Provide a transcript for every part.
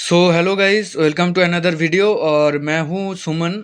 So hello guys, welcome to another video. और मैं हूं सुमन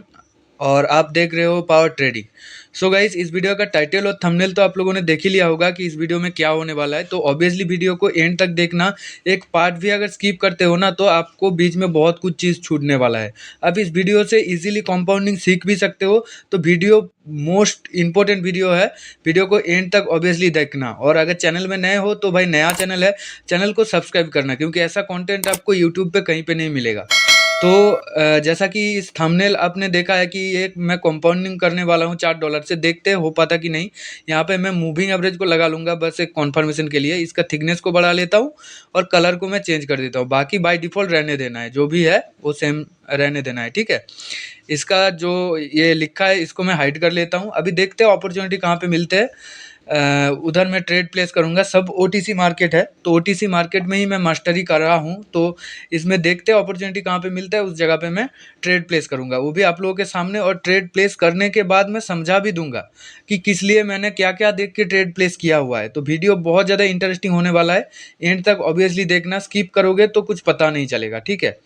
और आप देख रहे हो पावर ट्रेडिंग। सो गाइस, इस वीडियो का टाइटल और थंबनेल तो आप लोगों ने देख ही लिया होगा कि इस वीडियो में क्या होने वाला है। तो ऑब्वियसली वीडियो को एंड तक देखना। एक पार्ट भी अगर स्किप करते हो ना तो आपको बीच में बहुत कुछ चीज़ छूटने वाला है। आप इस वीडियो से इजीली कंपाउंडिंग सीख भी सकते हो। तो वीडियो मोस्ट इंपॉर्टेंट वीडियो है। वीडियो को एंड तक ऑब्वियसली देखना। और अगर चैनल में नए हो तो भाई, नया चैनल है, चैनल को सब्सक्राइब करना, क्योंकि ऐसा कंटेंट आपको यूट्यूब पे कहीं पे नहीं मिलेगा। तो जैसा कि इस थंबनेल आपने देखा है कि एक मैं कंपाउंडिंग करने वाला हूँ $4 से। देखते हैं हो पाता कि नहीं। यहाँ पे मैं मूविंग एवरेज को लगा लूँगा बस एक कन्फर्मेशन के लिए। इसका थिकनेस को बढ़ा लेता हूँ और कलर को मैं चेंज कर देता हूँ। बाकी बाय डिफ़ॉल्ट रहने देना है, जो भी है वो सेम रहने देना है, ठीक है। इसका जो ये लिखा है इसको मैं हाइड कर लेता हूँ। अभी देखते हैं अपॉर्चुनिटी कहाँ पे मिलते हैं। उधर मैं ट्रेड प्लेस करूँगा। सब ओटीसी मार्केट है, तो ओटीसी मार्केट में ही मैं मास्टरी कर रहा हूँ। तो इसमें देखते हैं अपॉर्चुनिटी कहाँ पे मिलता है, उस जगह पे मैं ट्रेड प्लेस करूँगा, वो भी आप लोगों के सामने। और ट्रेड प्लेस करने के बाद मैं समझा भी दूंगा कि किस लिए मैंने क्या क्या देख के ट्रेड प्लेस किया हुआ है। तो वीडियो बहुत ज़्यादा इंटरेस्टिंग होने वाला है। एंड तक ऑब्वियसली देखना, स्किप करोगे तो कुछ पता नहीं चलेगा, ठीक है।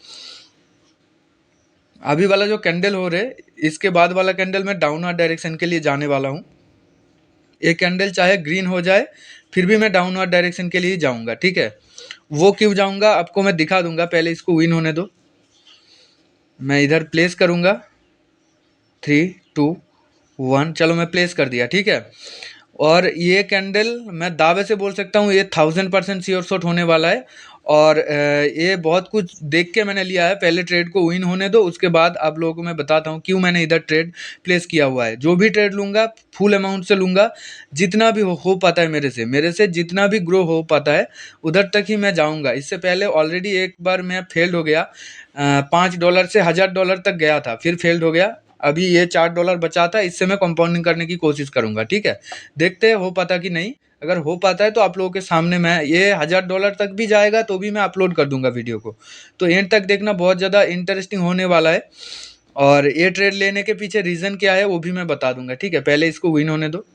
अभी वाला जो कैंडल हो रहे, इसके बाद वाला कैंडल मैं डाउनवर्ड डायरेक्शन के लिए जाने वाला हूँ। ये कैंडल चाहे ग्रीन हो जाए फिर भी मैं डाउनवर्ड डायरेक्शन के लिए ही जाऊंगा, ठीक है। वो क्यों जाऊंगा आपको मैं दिखा दूंगा, पहले इसको विन होने दो। मैं इधर प्लेस करूंगा। 3, 2, 1, चलो मैं प्लेस कर दिया, ठीक है। और ये कैंडल मैं दावे से बोल सकता हूँ ये 1000% श्योर शॉट होने वाला है। और ये बहुत कुछ देख के मैंने लिया है। पहले ट्रेड को विन होने दो, उसके बाद आप लोगों को मैं बताता हूँ क्यों मैंने इधर ट्रेड प्लेस किया हुआ है। जो भी ट्रेड लूँगा फुल अमाउंट से लूँगा। जितना भी हो पाता है मेरे से जितना भी ग्रो हो पाता है उधर तक ही मैं जाऊँगा। इससे पहले ऑलरेडी एक बार मैं फेल्ड हो गया। $5 से $1000 तक गया था, फिर फेल्ड हो गया। अभी ये $4 बचा था, इससे मैं कंपाउंडिंग करने की कोशिश करूंगा, ठीक है। देखते हैं हो पाता कि नहीं। अगर हो पाता है तो आप लोगों के सामने मैं ये $1000 तक भी जाएगा तो भी मैं अपलोड कर दूंगा वीडियो को। तो एंड तक देखना, बहुत ज़्यादा इंटरेस्टिंग होने वाला है। और ये ट्रेड लेने के पीछे रीज़न क्या है वो भी मैं बता दूंगा, ठीक है। पहले इसको विन होने दो।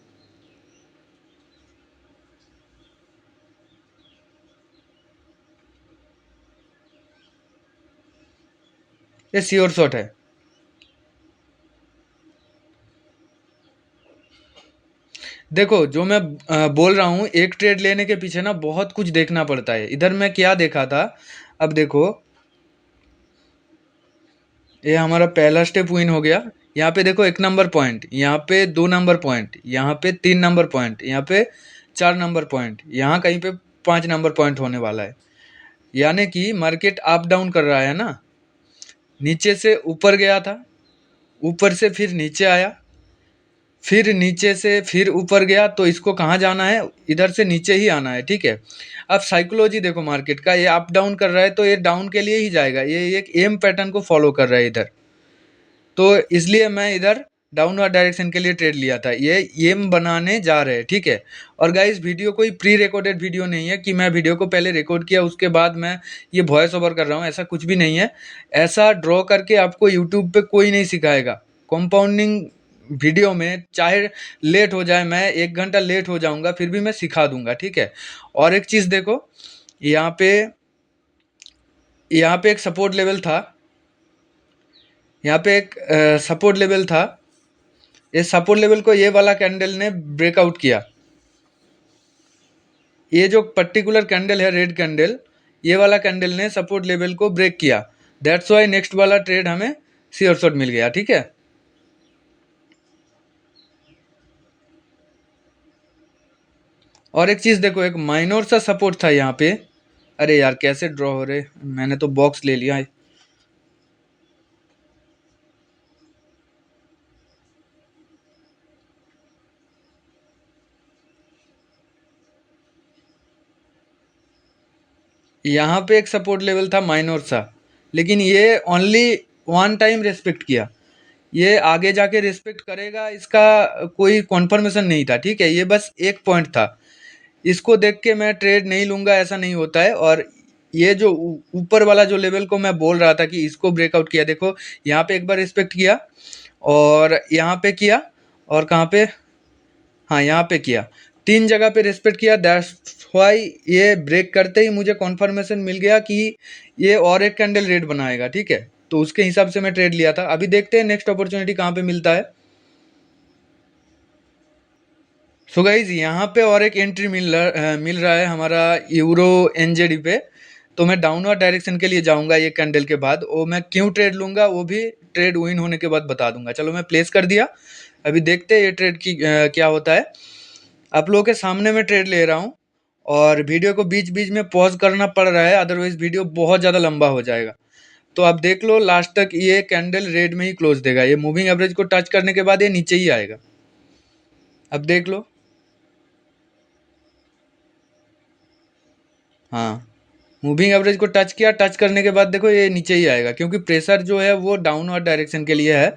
ये श्योर शॉट है। देखो, जो मैं बोल रहा हूँ, एक ट्रेड लेने के पीछे ना बहुत कुछ देखना पड़ता है। इधर मैं क्या देखा था, अब देखो। ये हमारा पहला स्टेप विन हो गया। यहाँ पे देखो 1 नंबर पॉइंट, यहाँ पे 2 नंबर पॉइंट, यहाँ पे 3 नंबर पॉइंट, यहाँ पे 4 नंबर पॉइंट, यहाँ कहीं पे 5 नंबर पॉइंट होने वाला है। यानी कि मार्केट अप डाउन कर रहा है ना। नीचे से ऊपर गया था, ऊपर से फिर नीचे आया, फिर नीचे से फिर ऊपर गया। तो इसको कहाँ जाना है, इधर से नीचे ही आना है, ठीक है। अब साइकोलॉजी देखो मार्केट का, ये अप डाउन कर रहा है तो ये डाउन के लिए ही जाएगा। ये एक एम पैटर्न को फॉलो कर रहा है इधर। तो इसलिए मैं इधर डाउनवर्ड डायरेक्शन के लिए ट्रेड लिया था। ये एम बनाने जा रहे हैं, ठीक है। और गाइस, वीडियो कोई प्री रिकॉर्डेड वीडियो नहीं है कि मैं वीडियो को पहले रिकॉर्ड किया उसके बाद मैं ये वॉइस ओवर कर रहा हूँ, ऐसा कुछ भी नहीं है। ऐसा ड्रॉ करके आपको यूट्यूब पे कोई नहीं सिखाएगा। कंपाउंडिंग वीडियो में चाहे लेट हो जाए, मैं 1 घंटा लेट हो जाऊंगा फिर भी मैं सिखा दूंगा, ठीक है। और एक चीज़ देखो, यहाँ पे यहाँ पे एक सपोर्ट लेवल था, यहाँ पे एक सपोर्ट लेवल था। ये सपोर्ट लेवल को ये वाला कैंडल ने ब्रेकआउट किया। ये जो पर्टिकुलर कैंडल है, रेड कैंडल, ये वाला कैंडल ने सपोर्ट लेवल को ब्रेक किया। दैट्स वाई नेक्स्ट वाला ट्रेड हमें श्योर शॉट मिल गया, ठीक है। और एक चीज़ देखो, एक माइनर सा सपोर्ट था यहाँ पे। अरे यार, कैसे ड्रॉ हो रहे, मैंने तो बॉक्स ले लिया है। यहाँ पे एक सपोर्ट लेवल था माइनर सा, लेकिन ये ओनली 1 टाइम रेस्पेक्ट किया। ये आगे जाके रिस्पेक्ट करेगा इसका कोई कॉन्फर्मेशन नहीं था, ठीक है। ये बस एक पॉइंट था। इसको देख के मैं ट्रेड नहीं लूँगा, ऐसा नहीं होता है। और ये जो ऊपर वाला जो लेवल को मैं बोल रहा था कि इसको ब्रेकआउट किया, देखो यहाँ पे एक बार रिस्पेक्ट किया और यहाँ पे किया और कहाँ पे, हाँ यहाँ पे किया। 3 जगह पे रिस्पेक्ट किया, दैट्स व्हाई ये ब्रेक करते ही मुझे कन्फर्मेशन मिल गया कि ये और एक कैंडल रेड बनाएगा, ठीक है। तो उसके हिसाब से मैं ट्रेड लिया था। अभी देखते हैं नेक्स्ट अपॉर्चुनिटी कहाँ पे मिलता है। सो गाइज यहाँ पे और एक एंट्री मिल रहा है हमारा यूरो एनजेडी पे। तो मैं डाउनवर्ड डायरेक्शन के लिए जाऊंगा ये कैंडल के बाद। वो मैं क्यों ट्रेड लूंगा वो भी ट्रेड विन होने के बाद बता दूंगा। चलो मैं प्लेस कर दिया। अभी देखते हैं ये ट्रेड की क्या होता है। आप लोगों के सामने मैं ट्रेड ले रहा हूँ और वीडियो को बीच बीच में पॉज करना पड़ रहा है, अदरवाइज वीडियो बहुत ज़्यादा लंबा हो जाएगा। तो आप देख लो लास्ट तक ये कैंडल रेड में ही क्लोज देगा। ये मूविंग एवरेज को टच करने के बाद ये नीचे ही आएगा। अब देख लो। हाँ, मूविंग एवरेज को टच किया, टच करने के बाद देखो ये नीचे ही आएगा, क्योंकि प्रेशर जो है वो डाउनवर्ड डायरेक्शन के लिए है।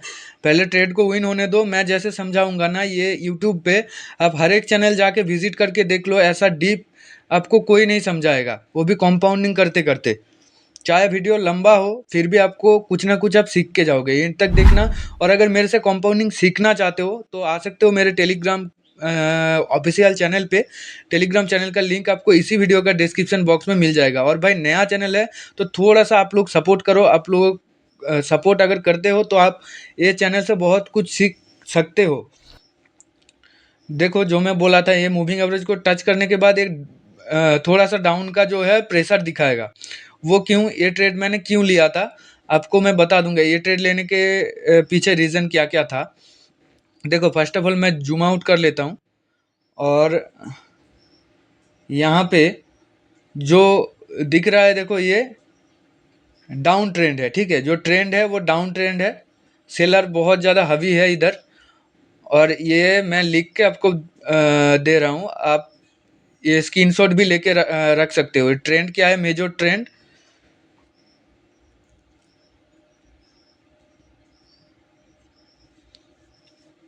पहले ट्रेड को विन होने दो। मैं जैसे समझाऊंगा ना ये यूट्यूब पे, आप हर एक चैनल जाके विजिट करके देख लो, ऐसा डीप आपको कोई नहीं समझाएगा, वो भी कंपाउंडिंग करते करते। चाहे वीडियो लंबा हो फिर भी आपको कुछ ना कुछ आप सीख के जाओगे, एंड तक देखना। और अगर मेरे से कंपाउंडिंग सीखना चाहते हो तो आ सकते हो मेरे टेलीग्राम ऑफिशियल चैनल पे। टेलीग्राम चैनल का लिंक आपको इसी वीडियो का डिस्क्रिप्शन बॉक्स में मिल जाएगा। और भाई नया चैनल है तो थोड़ा सा आप लोग सपोर्ट करो। आप लोग सपोर्ट अगर करते हो तो आप ये चैनल से बहुत कुछ सीख सकते हो। देखो जो मैं बोला था, ये मूविंग एवरेज को टच करने के बाद एक थोड़ा सा डाउन का जो है प्रेशर दिखाएगा। वो क्यों, ये ट्रेड मैंने क्यों लिया था आपको मैं बता दूंगा। ये ट्रेड लेने के पीछे रीज़न क्या क्या था। देखो फर्स्ट ऑफ ऑल मैं जूम आउट कर लेता हूँ और यहाँ पे जो दिख रहा है देखो ये डाउन ट्रेंड है, ठीक है। जो ट्रेंड है वो डाउन ट्रेंड है। सेलर बहुत ज़्यादा हवी है इधर। और ये मैं लिख के आपको दे रहा हूँ। आप ये स्क्रीनशॉट भी लेके रख सकते हो। ट्रेंड क्या है, major trend.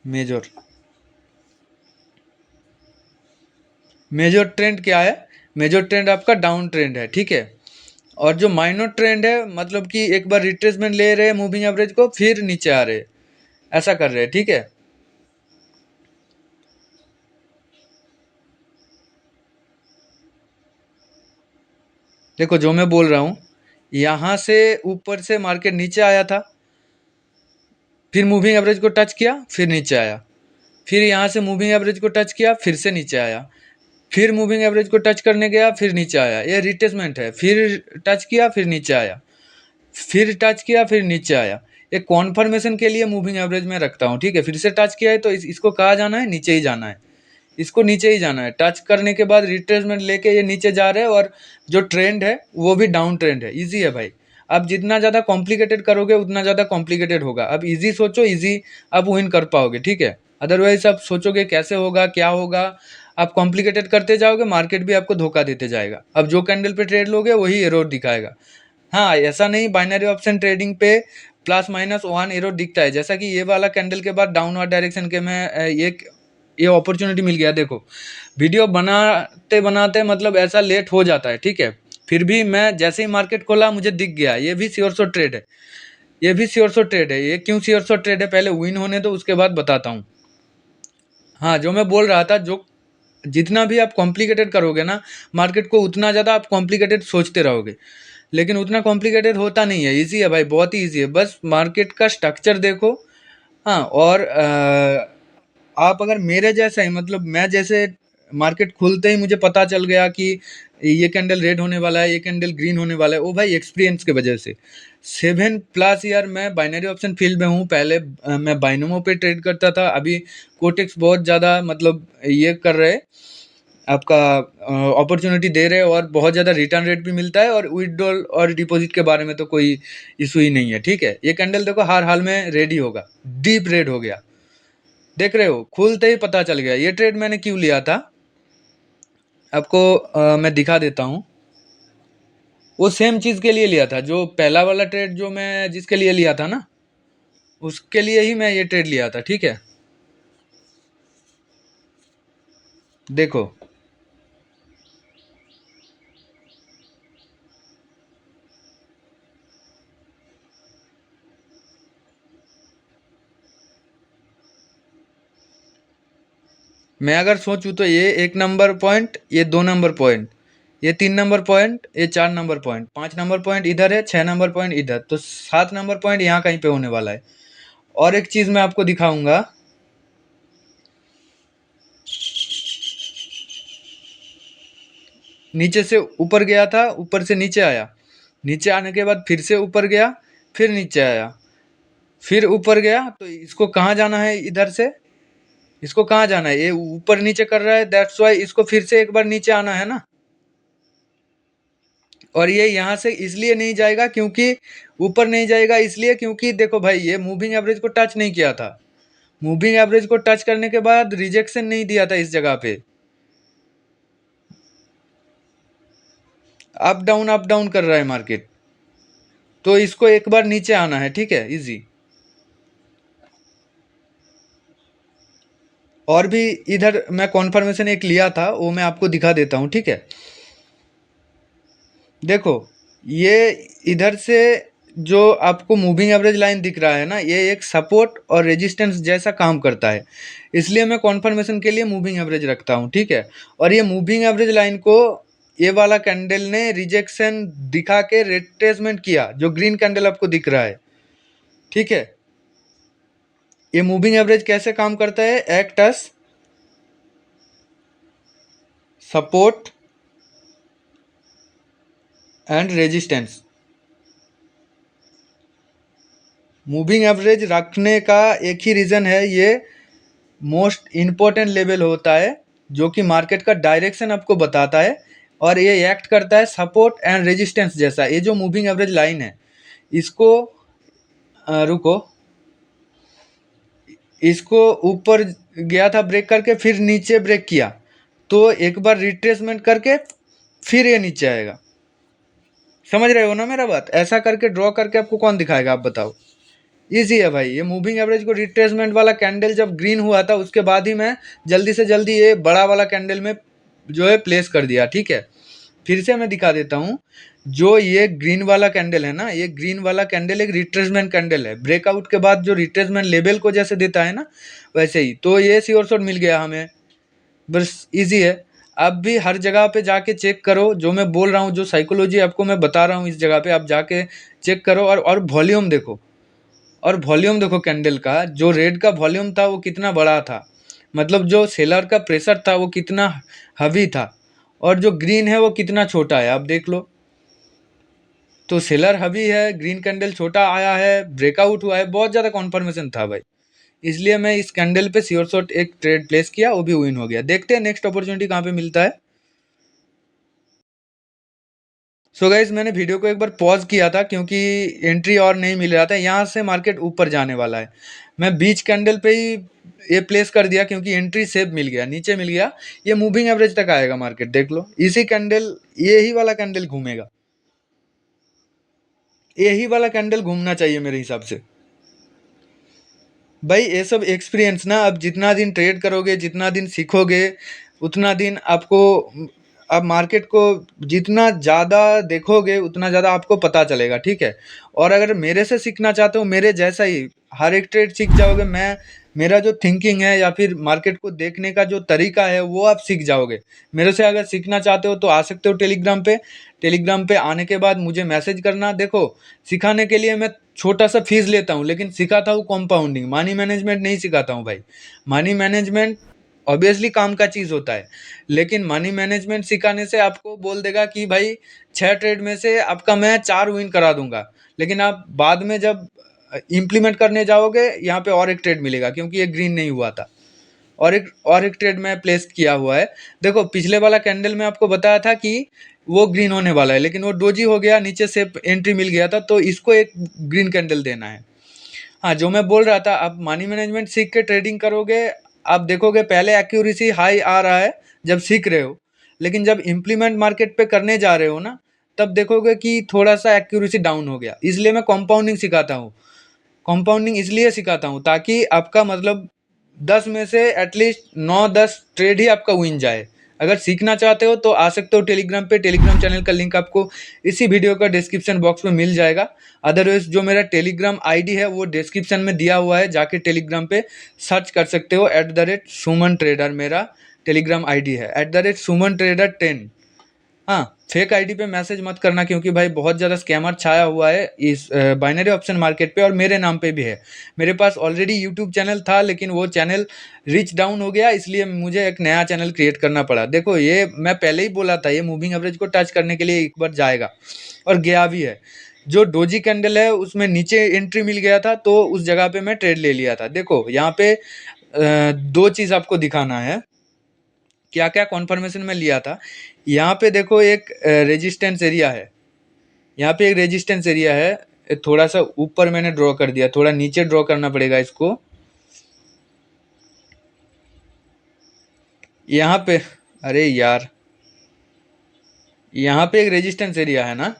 Major major trend क्या है, मेजर ट्रेंड आपका डाउन ट्रेंड है, ठीक है। और जो माइनर ट्रेंड है मतलब कि एक बार रिट्रेसमेंट ले रहे हैं मूविंग एवरेज को फिर नीचे आ रहे हैं, ऐसा कर रहे हैं, ठीक है। देखो जो मैं बोल रहा हूँ, यहाँ से ऊपर से मार्केट नीचे आया था, फिर मूविंग एवरेज को टच किया, फिर नीचे आया। फिर यहाँ से मूविंग एवरेज को टच किया, फिर से नीचे आया। फिर मूविंग एवरेज को टच करने गया, फिर नीचे आया। ये रिट्रेसमेंट है। फिर टच किया, फिर नीचे आया। फिर टच किया, फिर नीचे आया। एक कॉन्फर्मेशन के लिए मूविंग एवरेज में रखता हूँ, ठीक है। फिर से टच किया है तो इसको कहाँ जाना है, नीचे ही जाना है। इसको नीचे ही जाना है। टच करने के बाद रिट्रेसमेंट लेके ये नीचे जा रहे हैं और जो ट्रेंड है वो भी डाउन ट्रेंड है। इजी है भाई। आप जितना ज़्यादा कॉम्प्लिकेटेड करोगे उतना ज़्यादा कॉम्प्लिकेटेड होगा। अब इजी सोचो, इजी आप विन कर पाओगे, ठीक है। अदरवाइज आप सोचोगे कैसे होगा क्या होगा, आप कॉम्प्लिकेटेड करते जाओगे, मार्केट भी आपको धोखा देते जाएगा। अब जो कैंडल पे ट्रेड लोगे वही एरर दिखाएगा। हाँ, ऐसा नहीं बाइनरी ऑप्शन ट्रेडिंग पे प्लस माइनस वन एरो दिखता है, जैसा कि ये वाला कैंडल के बाद डाउनवर्ड डायरेक्शन के में ये अपॉर्चुनिटी मिल गया। देखो वीडियो बनाते बनाते मतलब ऐसा लेट हो जाता है, ठीक है। फिर भी मैं जैसे ही मार्केट खोला मुझे दिख गया ये भी श्योर शॉट ट्रेड है। ये भी श्योर शॉट ट्रेड है। ये क्यों श्योर शॉट ट्रेड है पहले विन होने दो, उसके बाद बताता हूँ। हाँ, जो मैं बोल रहा था, जो जितना भी आप कॉम्प्लिकेटेड करोगे ना मार्केट को, उतना ज़्यादा आप कॉम्प्लिकेटेड सोचते रहोगे। लेकिन उतना कॉम्प्लिकेटेड होता नहीं है, इजी है भाई, बहुत ही इजी है। बस मार्केट का स्ट्रक्चर देखो। हाँ, और आप अगर मेरे जैसा ही मतलब मैं जैसे मार्केट खुलते ही मुझे पता चल गया कि ये कैंडल रेड होने वाला है, ये कैंडल ग्रीन होने वाला है, वो भाई एक्सपीरियंस के वजह से। 7+ ईयर मैं बाइनरी ऑप्शन फील्ड में हूँ। पहले मैं बाइनोमो पे ट्रेड करता था। अभी कोटेक्स बहुत ज़्यादा मतलब ये कर रहे हैं, आपका अपॉर्चुनिटी दे रहे हैं और बहुत ज़्यादा रिटर्न रेट भी मिलता है। और विड्रॉल और डिपॉजिट के बारे में तो कोई इशू ही नहीं है, ठीक है। ये कैंडल देखो हर हाल में रेडी होगा, डीप रेड हो गया, देख रहे हो, खुलते ही पता चल गया। ये ट्रेड मैंने क्यों लिया था आपको मैं दिखा देता हूँ। वो सेम चीज़ के लिए लिया था, जो पहला वाला ट्रेड जो मैं जिसके लिए लिया था ना, उसके लिए ही मैं ये ट्रेड लिया था, ठीक है। देखो मैं अगर सोचूँ तो ये 1 नंबर पॉइंट, ये 2 नंबर पॉइंट, ये 3 नंबर पॉइंट, ये 4 नंबर पॉइंट, 5 नंबर पॉइंट इधर है, 6 नंबर पॉइंट इधर, तो 7 नंबर पॉइंट यहाँ कहीं पे होने वाला है। और एक चीज़ मैं आपको दिखाऊंगा, नीचे से ऊपर गया था, ऊपर से नीचे आया, नीचे आने के बाद फिर से ऊपर गया, फिर नीचे आया, फिर ऊपर गया, तो इसको कहाँ जाना है इधर से, इसको कहाँ जाना है, ये ऊपर नीचे कर रहा है, दैट्स वाई इसको फिर से एक बार नीचे आना है ना। और ये यहाँ से इसलिए नहीं जाएगा क्योंकि ऊपर नहीं जाएगा, इसलिए क्योंकि देखो भाई ये मूविंग एवरेज को टच नहीं किया था। मूविंग एवरेज को टच करने के बाद रिजेक्शन नहीं दिया था इस जगह पे, अप डाउन कर रहा है मार्केट, तो इसको एक बार नीचे आना है, ठीक है, इजी। और भी इधर मैं कॉन्फर्मेशन एक लिया था, वो मैं आपको दिखा देता हूँ, ठीक है। देखो ये इधर से जो आपको मूविंग एवरेज लाइन दिख रहा है ना, ये एक सपोर्ट और रेजिस्टेंस जैसा काम करता है, इसलिए मैं कॉन्फर्मेशन के लिए मूविंग एवरेज रखता हूँ, ठीक है। और ये मूविंग एवरेज लाइन को ये वाला कैंडल ने रिजेक्शन दिखा के रिट्रेसमेंट किया, जो ग्रीन कैंडल आपको दिख रहा है, ठीक है। ये मूविंग एवरेज कैसे काम करता है, act as support and resistance. Moving average रखने का एक ही रीज़न है, ये मोस्ट इम्पोर्टेंट लेवल होता है जो कि मार्केट का डायरेक्शन आपको बताता है, और ये एक्ट करता है सपोर्ट एंड रेजिस्टेंस जैसा। ये जो मूविंग एवरेज लाइन है, इसको रुको, इसको ऊपर गया था ब्रेक करके, फिर नीचे ब्रेक किया, तो एक बार रिट्रेसमेंट करके फिर ये नीचे आएगा। समझ रहे हो ना मेरा बात, ऐसा करके ड्रॉ करके आपको कौन दिखाएगा, आप बताओ। इजी है भाई, ये मूविंग एवरेज को रिट्रेसमेंट वाला कैंडल जब ग्रीन हुआ था, उसके बाद ही मैं जल्दी से जल्दी ये बड़ा वाला कैंडल में जो है प्लेस कर दिया, ठीक है। फिर से मैं दिखा देता हूँ, जो ये ग्रीन वाला कैंडल है ना, ये ग्रीन वाला कैंडल एक रिट्रेसमेंट कैंडल है, ब्रेकआउट के बाद जो रिट्रेसमेंट लेवल को जैसे देता है ना, वैसे ही। तो ये श्योर शॉट मिल गया हमें, बस इजी है। आप भी हर जगह पे जाके चेक करो, जो मैं बोल रहा हूँ, जो साइकोलॉजी आपको मैं बता रहा हूँ, इस जगह पे आप जाके चेक करो, और वॉल्यूम देखो, और वॉल्यूम देखो कैंडल का, जो रेड का वॉल्यूम था वो कितना बड़ा था, मतलब जो सेलर का प्रेशर था वो कितना हैवी था, और जो ग्रीन है वो कितना छोटा है, आप देख लो। तो सेलर हैवी है, ग्रीन कैंडल छोटा आया है, ब्रेकआउट हुआ है, बहुत ज़्यादा कॉन्फर्मेशन था भाई, इसलिए मैं इस कैंडल पे श्योर शॉट एक ट्रेड प्लेस किया, वो भी विन हो गया। देखते हैं नेक्स्ट अपॉर्चुनिटी कहाँ पे मिलता है। सो गाइज मैंने वीडियो को एक बार पॉज किया था क्योंकि एंट्री और नहीं मिल रहा था, यहाँ से मार्केट ऊपर जाने वाला है, मैं बीच कैंडल पे ही ये प्लेस कर दिया क्योंकि एंट्री सेफ मिल गया, नीचे मिल गया, ये मूविंग एवरेज तक आएगा मार्केट, देख लो इसी कैंडल, यही वाला कैंडल घूमेगा, यही वाला कैंडल घूमना चाहिए मेरे हिसाब से। भाई ये सब एक्सपीरियंस ना, अब जितना दिन ट्रेड करोगे, जितना दिन सीखोगे, उतना दिन आपको, अब मार्केट को जितना ज़्यादा देखोगे उतना ज़्यादा आपको पता चलेगा, ठीक है। और अगर मेरे से सीखना चाहते हो, मेरे जैसा ही हर एक ट्रेड सीख जाओगे, मैं, मेरा जो थिंकिंग है या फिर मार्केट को देखने का जो तरीका है वो आप सीख जाओगे। मेरे से अगर सीखना चाहते हो तो आ सकते हो टेलीग्राम पे, टेलीग्राम पे आने के बाद मुझे मैसेज करना। देखो सिखाने के लिए मैं छोटा सा फीस लेता हूँ, लेकिन सिखाता हूँ कंपाउंडिंग, मनी मैनेजमेंट नहीं सिखाता हूँ भाई। मनी मैनेजमेंट ऑब्वियसली काम का चीज़ होता है, लेकिन मनी मैनेजमेंट सिखाने से आपको बोल देगा कि भाई 6 ट्रेड में से आपका मैं 4 विन करा दूंगा, लेकिन आप बाद में जब इम्प्लीमेंट करने जाओगे, यहाँ पे और एक ट्रेड मिलेगा क्योंकि ये ग्रीन नहीं हुआ था, और एक ट्रेड में प्लेस किया हुआ है। देखो पिछले वाला कैंडल में आपको बताया था कि वो ग्रीन होने वाला है, लेकिन वो डोजी हो गया, नीचे से एंट्री मिल गया था, तो इसको एक ग्रीन कैंडल देना है। हाँ, जो मैं बोल रहा था, आप मनी मैनेजमेंट सीख के ट्रेडिंग करोगे, आप देखोगे पहले एक्यूरेसी हाई आ रहा है जब सीख रहे हो, लेकिन जब इम्प्लीमेंट मार्केट पे करने जा रहे हो ना, तब देखोगे कि थोड़ा सा एक्यूरेसी डाउन हो गया। इसलिए मैं कंपाउंडिंग सिखाता हूँ, कंपाउंडिंग इसलिए सिखाता हूँ ताकि आपका मतलब 10 में से एटलीस्ट 9-10 ट्रेड ही आपका विन जाए, अगर सीखना चाहते हो तो आ सकते हो टेलीग्राम पे। टेलीग्राम चैनल का लिंक आपको इसी वीडियो का डिस्क्रिप्शन बॉक्स में मिल जाएगा। अदरवाइज जो मेरा टेलीग्राम आईडी है वो डिस्क्रिप्शन में दिया हुआ है, जाके टेलीग्राम पे सर्च कर सकते हो। @सुमन ट्रेडर मेरा टेलीग्राम आईडी है, @सुमन ट्रेडर 10। हाँ, फेक आईडी पे मैसेज मत करना, क्योंकि भाई बहुत ज़्यादा स्कैमर छाया हुआ है इस बाइनरी ऑप्शन मार्केट पे, और मेरे नाम पे भी है। मेरे पास ऑलरेडी यूट्यूब चैनल था, लेकिन वो चैनल रीच डाउन हो गया, इसलिए मुझे एक नया चैनल क्रिएट करना पड़ा। देखो, ये मैं पहले ही बोला था, ये मूविंग एवरेज को टच करने के लिए एक बार जाएगा, और गया भी है। जो डोजी कैंडल है उसमें नीचे एंट्री मिल गया था, तो उस जगह पे मैं ट्रेड ले लिया था। देखो यहाँ पे दो चीज़ आपको दिखाना है, क्या क्या कॉन्फर्मेशन में लिया था। यहाँ पे देखो एक रेजिस्टेंस एरिया है, यहाँ पे एक रेजिस्टेंस एरिया है। थोड़ा सा ऊपर मैंने ड्रॉ कर दिया, थोड़ा नीचे ड्रॉ करना पड़ेगा इसको। यहाँ पे, अरे यार, यहाँ पे एक रेजिस्टेंस एरिया है ना,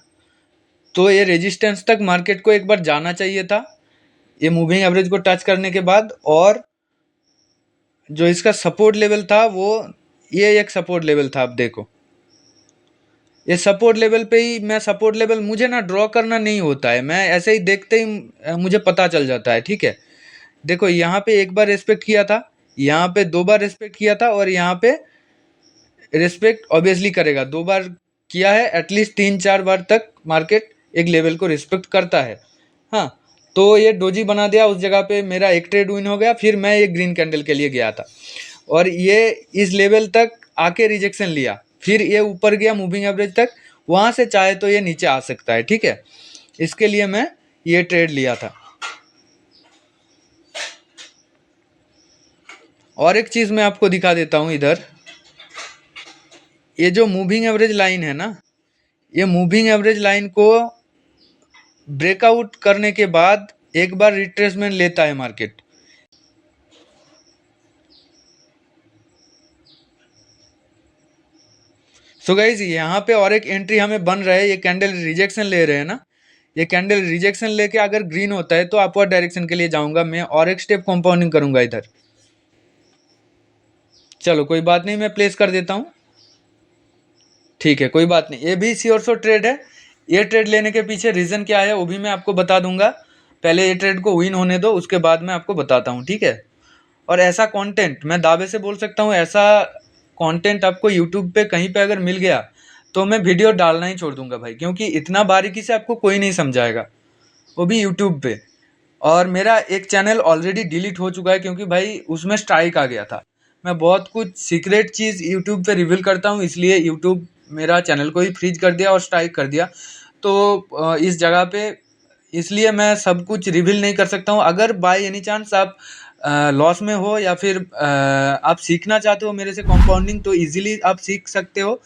तो ये रेजिस्टेंस तक मार्केट को एक बार जाना चाहिए था, ये मूविंग एवरेज को टच करने के बाद। और जो इसका सपोर्ट लेवल था वो, ये एक सपोर्ट लेवल था। आप देखो, ये सपोर्ट लेवल पे ही, मैं सपोर्ट लेवल, मुझे ना ड्रॉ करना नहीं होता है, मैं ऐसे ही देखते ही मुझे पता चल जाता है, ठीक है। देखो यहाँ पे एक बार रिस्पेक्ट किया था, यहाँ पे दो बार रिस्पेक्ट किया था, और यहाँ पे रिस्पेक्ट ऑब्वियसली करेगा। दो बार किया है, एटलीस्ट 3-4 बार तक मार्केट एक लेवल को रिस्पेक्ट करता है। हाँ, तो ये डोजी बना दिया उस जगह पे, मेरा एक ट्रेड विन हो गया। फिर मैं एक ग्रीन कैंडल के लिए गया था, और ये इस लेवल तक आके रिजेक्शन लिया, फिर ये ऊपर गया मूविंग एवरेज तक, वहाँ से चाहे तो ये नीचे आ सकता है, ठीक है। इसके लिए मैं ये ट्रेड लिया था। और एक चीज़ मैं आपको दिखा देता हूँ इधर, ये जो मूविंग एवरेज लाइन है ना, ये मूविंग एवरेज लाइन को ब्रेकआउट करने के बाद एक बार रिट्रेसमेंट लेता है मार्केट। सो गाइज, यहाँ पे और एक एंट्री हमें बन रहा है। ये कैंडल रिजेक्शन ले रहे हैं ना, ये कैंडल रिजेक्शन लेके अगर ग्रीन होता है तो अपवर्ड डायरेक्शन के लिए जाऊंगा मैं, और एक स्टेप कंपाउंडिंग करूंगा इधर। चलो कोई बात नहीं, मैं प्लेस कर देता हूँ, ठीक है, कोई बात नहीं। ये भी श्योर शो ट्रेड है। ये ट्रेड लेने के पीछे रीज़न क्या है वो भी मैं आपको बता दूंगा। पहले ये ट्रेड को विन होने दो, उसके बाद मैं आपको बताता हूँ, ठीक है। और ऐसा कंटेंट मैं दावे से बोल सकता हूँ, ऐसा कंटेंट आपको यूट्यूब पे कहीं पे अगर मिल गया तो मैं वीडियो डालना ही छोड़ दूंगा भाई, क्योंकि इतना बारीकी से आपको कोई नहीं समझाएगा, वो भी यूट्यूब पे। और मेरा एक चैनल ऑलरेडी डिलीट हो चुका है, क्योंकि भाई उसमें स्ट्राइक आ गया था। मैं बहुत कुछ सीक्रेट चीज़ यूट्यूब पे रिवील करता हूँ, इसलिए यूट्यूब मेरा चैनल को ही फ्रीज कर दिया और स्ट्राइक कर दिया। तो इस जगह पे इसलिए मैं सब कुछ रिवील नहीं कर सकता हूँ। अगर बाय एनी चांस आप लॉस में हो, या फिर आप सीखना चाहते हो मेरे से कंपाउंडिंग, तो इजीली आप सीख सकते हो।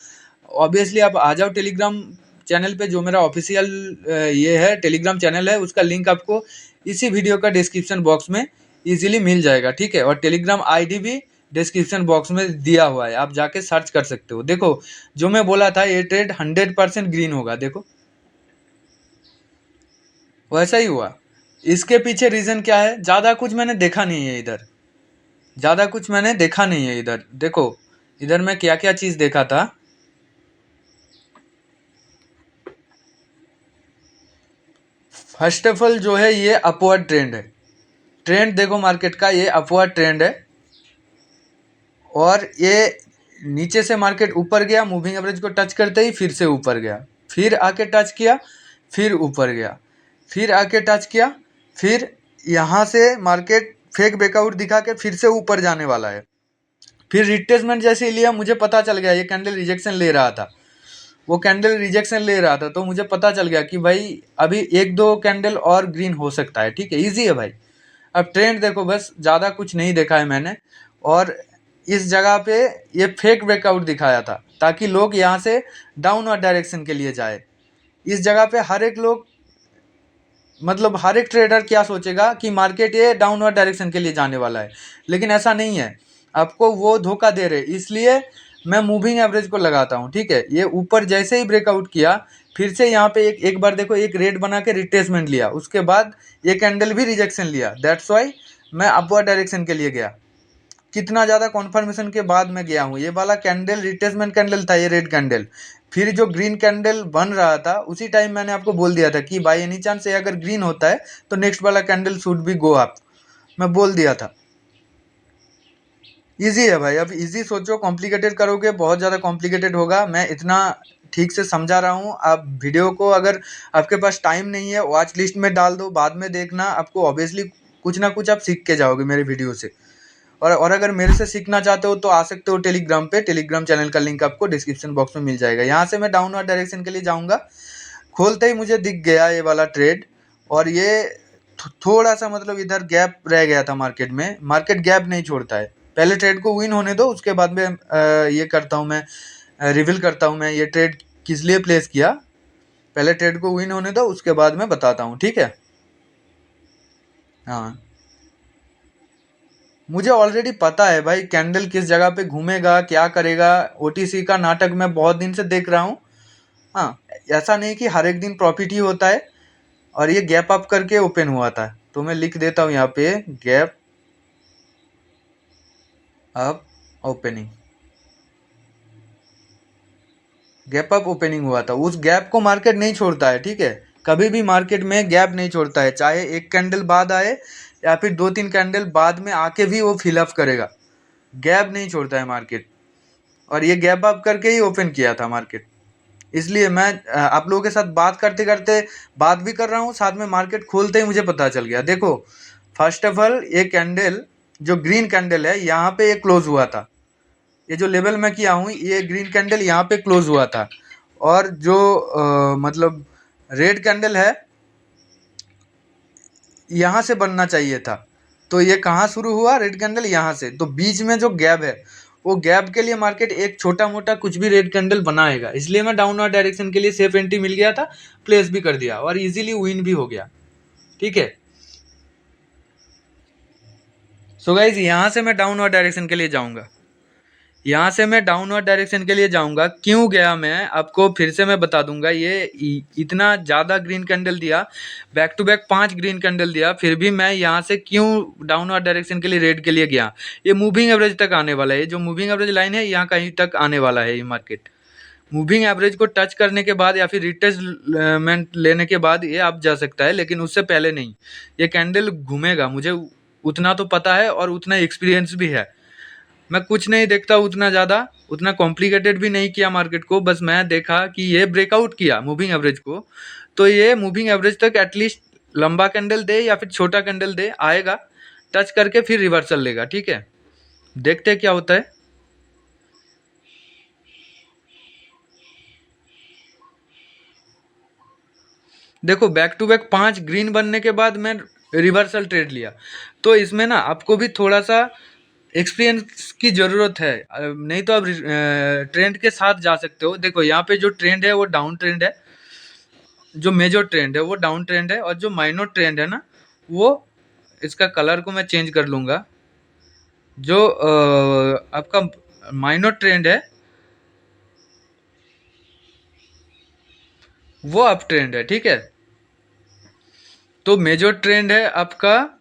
ऑब्वियसली आप आ जाओ टेलीग्राम चैनल पे, जो मेरा ऑफिशियल ये है टेलीग्राम चैनल है, उसका लिंक आपको इसी वीडियो का डिस्क्रिप्शन बॉक्स में इजीली मिल जाएगा, ठीक है। और टेलीग्राम आईडी भी डिस्क्रिप्शन बॉक्स में दिया हुआ है, आप जाके सर्च कर सकते हो। देखो, जो मैं बोला था ये ट्रेड 100% ग्रीन होगा, देखो वैसा ही हुआ। इसके पीछे रीज़न क्या है, ज़्यादा कुछ मैंने देखा नहीं है इधर, ज़्यादा कुछ मैंने देखा नहीं है इधर। देखो इधर मैं क्या क्या चीज़ देखा था। फर्स्ट ऑफ ऑल जो है, ये अपवर्ड ट्रेंड है। ट्रेंड देखो मार्केट का, ये अपवर्ड ट्रेंड है, और ये नीचे से मार्केट ऊपर गया, मूविंग एवरेज को टच करते ही फिर से ऊपर गया, फिर आके टच किया, फिर ऊपर गया, फिर आके टच किया, फिर यहाँ से मार्केट फेक ब्रेकआउट दिखा के फिर से ऊपर जाने वाला है। फिर रिट्रेसमेंट जैसे ही लिया, मुझे पता चल गया ये कैंडल रिजेक्शन ले रहा था, वो कैंडल रिजेक्शन ले रहा था, तो मुझे पता चल गया कि भाई अभी एक दो कैंडल और ग्रीन हो सकता है, ठीक है, इजी है भाई। अब ट्रेंड देखो, बस ज़्यादा कुछ नहीं देखा है मैंने। और इस जगह पे ये फेक ब्रेकआउट दिखाया था, ताकि लोग यहाँ से डाउनवर्ड डायरेक्शन के लिए जाए। इस जगह पे हर एक लोग, मतलब हर एक ट्रेडर क्या सोचेगा कि मार्केट ये डाउनवर्ड डायरेक्शन के लिए जाने वाला है, लेकिन ऐसा नहीं है, आपको वो धोखा दे रहे। इसलिए मैं मूविंग एवरेज को लगाता हूँ, ठीक है। ये ऊपर जैसे ही ब्रेकआउट किया, फिर से यहाँ पे एक बार देखो, एक रेड बना के रिट्रेसमेंट लिया, उसके बाद ये कैंडल भी रिजेक्शन लिया, दैट्स वाई मैं अपवर्ड डायरेक्शन के लिए गया। कितना ज़्यादा कॉन्फर्मेशन के बाद मैं गया हूँ। ये वाला कैंडल रिट्रेसमेंट कैंडल था, ये रेड कैंडल। फिर जो ग्रीन कैंडल बन रहा था उसी टाइम मैंने आपको बोल दिया था कि बाई एनी चांस से अगर ग्रीन होता है तो नेक्स्ट वाला candle should be go up, मैं बोल दिया था। इजी है भाई, अब इजी सोचो, कॉम्प्लिकेटेड करोगे बहुत ज़्यादा कॉम्प्लिकेटेड होगा। मैं इतना ठीक से समझा रहा हूँ। आप वीडियो को अगर आपके पास टाइम नहीं है वॉच लिस्ट में डाल दो, बाद में देखना, आपको ऑब्वियसली कुछ ना कुछ आप सीख के जाओगे मेरे वीडियो से। और अगर मेरे से सीखना चाहते हो तो आ सकते हो टेलीग्राम पे, टेलीग्राम चैनल का लिंक आपको डिस्क्रिप्शन बॉक्स में मिल जाएगा। यहाँ से मैं डाउनवर्ड डायरेक्शन के लिए जाऊँगा, खोलते ही मुझे दिख गया ये वाला ट्रेड। और ये थोड़ा सा मतलब इधर गैप रह गया था मार्केट में, मार्केट गैप नहीं छोड़ता है। पहले ट्रेड को विन होने दो, उसके बाद में ये करता हूँ मैं, रिवील करता हूँ मैं ये ट्रेड किस लिए प्लेस किया। पहले ट्रेड को विन होने दो, उसके बाद मैं बताता हूँ, ठीक है। हाँ, मुझे ऑलरेडी पता है भाई कैंडल किस जगह पे घूमेगा, क्या करेगा। ओटीसी का नाटक मैं बहुत दिन से देख रहा हूँ। हाँ, ऐसा नहीं कि हर एक दिन प्रॉफिट ही होता है। और ये गैप अप करके ओपन हुआ था, तो मैं लिख देता हूँ यहाँ पे gap up opening. Gap up opening हुआ था, उस गैप को मार्केट नहीं छोड़ता है, ठीक है। कभी भी मार्केट में गैप नहीं छोड़ता है, चाहे एक कैंडल बाद आए या फिर 2-3 कैंडल बाद में आके भी वो फिलअप करेगा। गैप नहीं छोड़ता है मार्केट। और ये गैप अप करके ही ओपन किया था मार्केट। इसलिए मैं आप लोगों के साथ बात करते करते बात भी कर रहा हूँ, साथ में मार्केट खोलते ही मुझे पता चल गया। देखो, फर्स्ट ऑफ ऑल ये कैंडल जो ग्रीन कैंडल है यहाँ पे ये क्लोज हुआ था। ये जो लेवल मैं किया हूँ ये ग्रीन कैंडल यहाँ पे क्लोज हुआ था। और जो मतलब रेड कैंडल है यहाँ से बनना चाहिए था। तो ये कहाँ शुरू हुआ, रेड कैंडल यहाँ से, तो बीच में जो गैप है वो गैप के लिए मार्केट एक छोटा मोटा कुछ भी रेड कैंडल बनाएगा। इसलिए मैं डाउनवर्ड डायरेक्शन के लिए सेफ एंट्री मिल गया था, प्लेस भी कर दिया और इजीली विन भी हो गया, ठीक है। सो गाइज यहाँ से मैं डाउनवर्ड डायरेक्शन के लिए जाऊँगा। यहाँ से मैं डाउनवर्ड डायरेक्शन के लिए जाऊंगा। क्यों गया मैं आपको फिर से मैं बता दूंगा। ये इतना ज़्यादा ग्रीन कैंडल दिया, back to back 5 green candle दिया, फिर भी मैं यहाँ से क्यों डाउनवर्ड डायरेक्शन के लिए रेड के लिए गया। ये मूविंग एवरेज तक आने वाला है, जो मूविंग एवरेज लाइन है यहाँ कहीं तक आने वाला है। ये मार्केट मूविंग एवरेज को टच करने के बाद या फिर रिट्रेसमेंट लेने के बाद ये आप जा सकता है, लेकिन उससे पहले नहीं। ये कैंडल घूमेगा, मुझे उतना तो पता है और उतना एक्सपीरियंस भी है। मैं कुछ नहीं देखता उतना ज़्यादा, उतना कॉम्प्लिकेटेड भी नहीं किया मार्केट को। बस मैं देखा कि ये ब्रेकआउट किया मूविंग एवरेज को, तो ये मूविंग एवरेज तक एटलीस्ट लंबा कैंडल दे या फिर छोटा कैंडल दे, आएगा टच करके फिर रिवर्सल लेगा, ठीक है। देखते हैं क्या होता है। देखो, बैक टू बैक 5 ग्रीन बनने के बाद मैं रिवर्सल ट्रेड लिया। तो इसमें ना आपको भी थोड़ा सा एक्सपीरियंस की ज़रूरत है, नहीं तो आप ट्रेंड के साथ जा सकते हो। देखो यहाँ पे जो ट्रेंड है वो डाउन ट्रेंड है, जो मेजर ट्रेंड है वो डाउन ट्रेंड है, और जो माइनर ट्रेंड है ना, वो, इसका कलर को मैं चेंज कर लूँगा। जो आपका माइनर ट्रेंड है वो अप ट्रेंड है, ठीक है। तो मेजर ट्रेंड है आपका,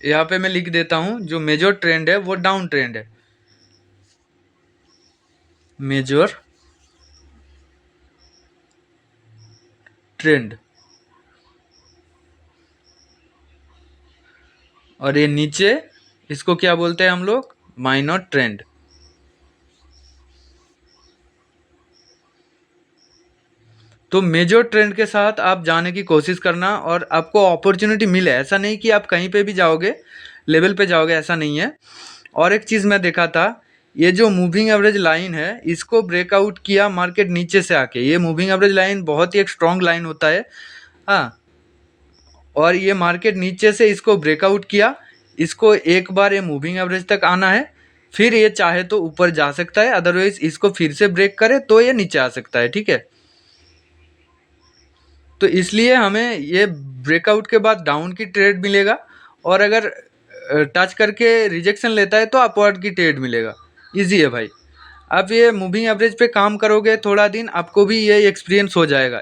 यहाँ पे मैं लिख देता हूँ, जो मेजर ट्रेंड है वो डाउन ट्रेंड है, मेजर ट्रेंड। और ये नीचे इसको क्या बोलते हैं हम लोग, माइनर ट्रेंड। तो मेजर ट्रेंड के साथ आप जाने की कोशिश करना, और आपको अपॉर्चुनिटी मिले, ऐसा नहीं कि आप कहीं पे भी जाओगे लेवल पे जाओगे, ऐसा नहीं है। और एक चीज़ मैं देखा था, ये जो मूविंग एवरेज लाइन है इसको ब्रेकआउट किया मार्केट नीचे से आके। ये मूविंग एवरेज लाइन बहुत ही एक स्ट्रॉन्ग लाइन होता है, हाँ। और ये मार्केट नीचे से इसको ब्रेकआउट किया, इसको एक बार ये मूविंग एवरेज तक आना है, फिर ये चाहे तो ऊपर जा सकता है, अदरवाइज इसको फिर से ब्रेक करे तो ये नीचे आ सकता है, ठीक है। तो इसलिए हमें ये ब्रेकआउट के बाद डाउन की ट्रेड मिलेगा, और अगर टच करके रिजेक्शन लेता है तो अपवर्ड की ट्रेड मिलेगा। इजी है भाई। आप ये मूविंग एवरेज पे काम करोगे थोड़ा दिन, आपको भी ये एक्सपीरियंस हो जाएगा।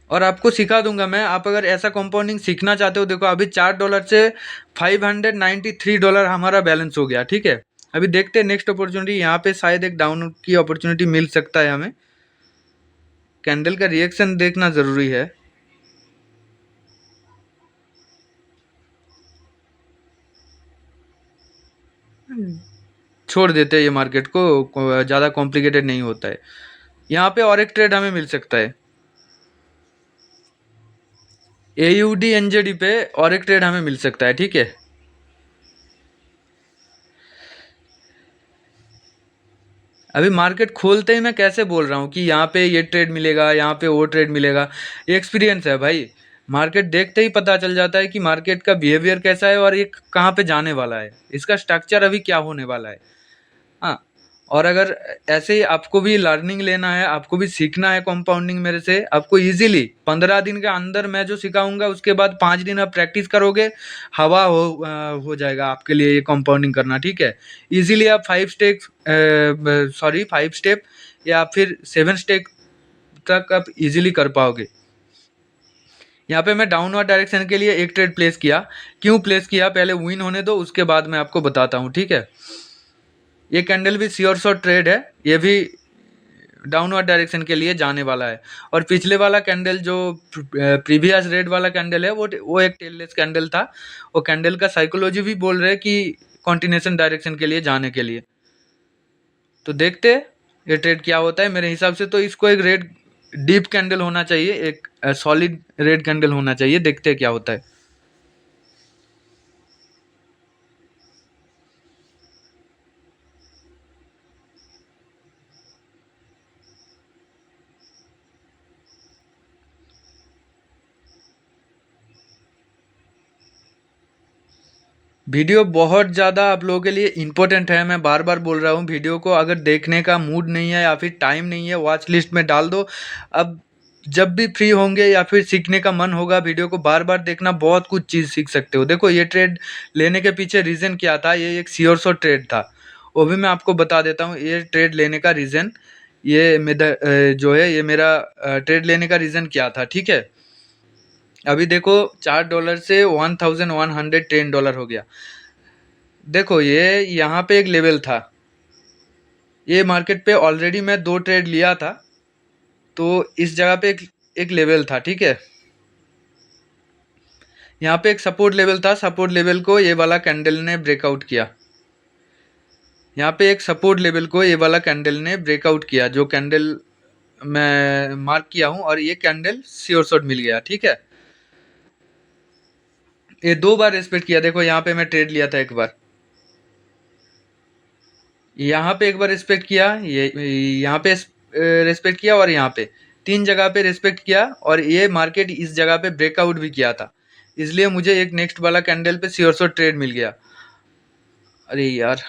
और आपको सिखा दूंगा मैं। आप अगर ऐसा कंपाउंडिंग सीखना चाहते हो, देखो अभी $4 से $593 हमारा बैलेंस हो गया, ठीक है। अभी देखते हैं नेक्स्ट अपॉर्चुनिटी, यहाँ पे शायद एक डाउन की अपॉर्चुनिटी मिल सकता है हमें। कैंडल का रिएक्शन देखना ज़रूरी है। छोड़ देते हैं ये मार्केट को, ज़्यादा कॉम्प्लिकेटेड नहीं होता है। यहाँ पे और एक ट्रेड हमें मिल सकता है, AUD NZD पे और एक ट्रेड हमें मिल सकता है, ठीक है। अभी मार्केट खोलते ही मैं कैसे बोल रहा हूँ कि यहाँ पे ये ट्रेड मिलेगा, यहाँ पे वो ट्रेड मिलेगा। ये एक्सपीरियंस है भाई। मार्केट देखते ही पता चल जाता है कि मार्केट का बिहेवियर कैसा है और ये कहाँ पे जाने वाला है, इसका स्ट्रक्चर अभी क्या होने वाला है। हाँ। और अगर ऐसे ही आपको भी लर्निंग लेना है, आपको भी सीखना है कंपाउंडिंग मेरे से, आपको इजीली 15 दिन के अंदर मैं जो सिखाऊंगा उसके बाद 5 दिन आप प्रैक्टिस करोगे, हवा हो जाएगा आपके लिए ये कंपाउंडिंग करना, ठीक है। इजीली आप 5 स्टेप या फिर 7 स्टेप तक आप इजीली कर पाओगे। यहाँ पे मैं डाउनवर्ड डायरेक्शन के लिए एक ट्रेड प्लेस किया। क्यों प्लेस किया, पहले विन होने दो, उसके बाद मैं आपको बताता हूँ, ठीक है। ये कैंडल भी श्योर शॉट ट्रेड है, ये भी डाउनवर्ड डायरेक्शन के लिए जाने वाला है। और पिछले वाला कैंडल जो प्रीवियस रेड वाला कैंडल है, वो एक टेललेस कैंडल था। वो कैंडल का साइकोलॉजी भी बोल रहे हैं कि कॉन्टिन्यूशन डायरेक्शन के लिए जाने के लिए। तो देखते हैं ये ट्रेड क्या होता है। मेरे हिसाब से तो इसको एक रेड डीप कैंडल होना चाहिए, एक सॉलिड रेड कैंडल होना चाहिए। देखते हैं क्या होता है। वीडियो बहुत ज़्यादा आप लोगों के लिए इम्पोर्टेंट है, मैं बार बार बोल रहा हूँ। वीडियो को अगर देखने का मूड नहीं है या फिर टाइम नहीं है, वॉच लिस्ट में डाल दो। अब जब भी फ्री होंगे या फिर सीखने का मन होगा, वीडियो को बार बार देखना, बहुत कुछ चीज़ सीख सकते हो। देखो ये ट्रेड लेने के पीछे रीज़न क्या था, ये एक श्योर शॉट ट्रेड था। वो भी मैं आपको बता देता हूँ ये ट्रेड लेने का रीज़न। ये मेरा जो है, ये मेरा ट्रेड लेने का रीज़न क्या था, ठीक है। अभी देखो $4 से $1110 हो गया। देखो ये यहाँ पे एक लेवल था, ये मार्केट पे ऑलरेडी मैं 2 ट्रेड लिया था। तो इस जगह पे एक लेवल था, ठीक है। यहाँ पे एक सपोर्ट लेवल था, सपोर्ट लेवल को ये वाला कैंडल ने ब्रेकआउट किया। यहाँ पे एक सपोर्ट लेवल को ये वाला कैंडल ने ब्रेकआउट किया, जो कैंडल मैं मार्क किया हूँ, और ये कैंडल श्योर शॉट मिल गया, ठीक है। ये 2 बार रेस्पेक्ट किया। देखो यहाँ पे मैं ट्रेड लिया था एक बार, यहाँ पे एक बार रिस्पेक्ट किया, ये यहाँ पे रिस्पेक्ट किया, और यहाँ पे 3 जगह पे रिस्पेक्ट किया, और ये मार्केट इस जगह पे ब्रेकआउट भी किया था। इसलिए मुझे एक नेक्स्ट वाला कैंडल पे श्योर शॉट ट्रेड मिल गया। अरे यार,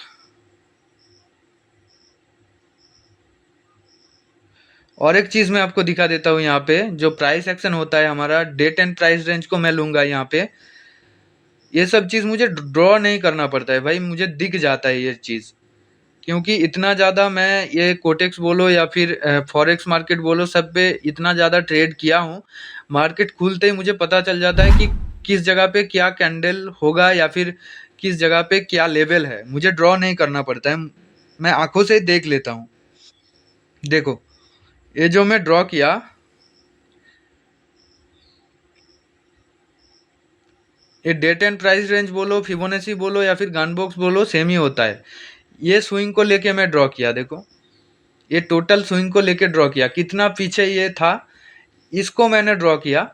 और एक चीज़ मैं आपको दिखा देता हूँ। यहाँ पे जो प्राइस एक्शन होता है हमारा, डेट एंड प्राइस रेंज को मैं लूँगा यहाँ पे। ये सब चीज़ मुझे ड्रॉ नहीं करना पड़ता है भाई, मुझे दिख जाता है ये चीज़। क्योंकि इतना ज़्यादा मैं ये कोटेक्स बोलो या फिर फॉरेक्स मार्केट बोलो, सब पे इतना ज़्यादा ट्रेड किया हूँ। मार्केट खुलते ही मुझे पता चल जाता है कि किस जगह पे क्या कैंडल होगा या फिर किस जगह पे क्या लेवल है। मुझे ड्रॉ नहीं करना पड़ता है, मैं आंखों से ही देख लेता हूँ। देखो ये जो मैं ड्रॉ किया, ये डेट एंड प्राइस रेंज बोलो, फिबोनाची बोलो या फिर गन बॉक्स बोलो, सेम ही होता है। ये स्विंग को लेके मैं ड्रॉ किया, देखो ये टोटल स्विंग को लेके ड्रॉ किया, कितना पीछे ये था इसको मैंने ड्रॉ किया।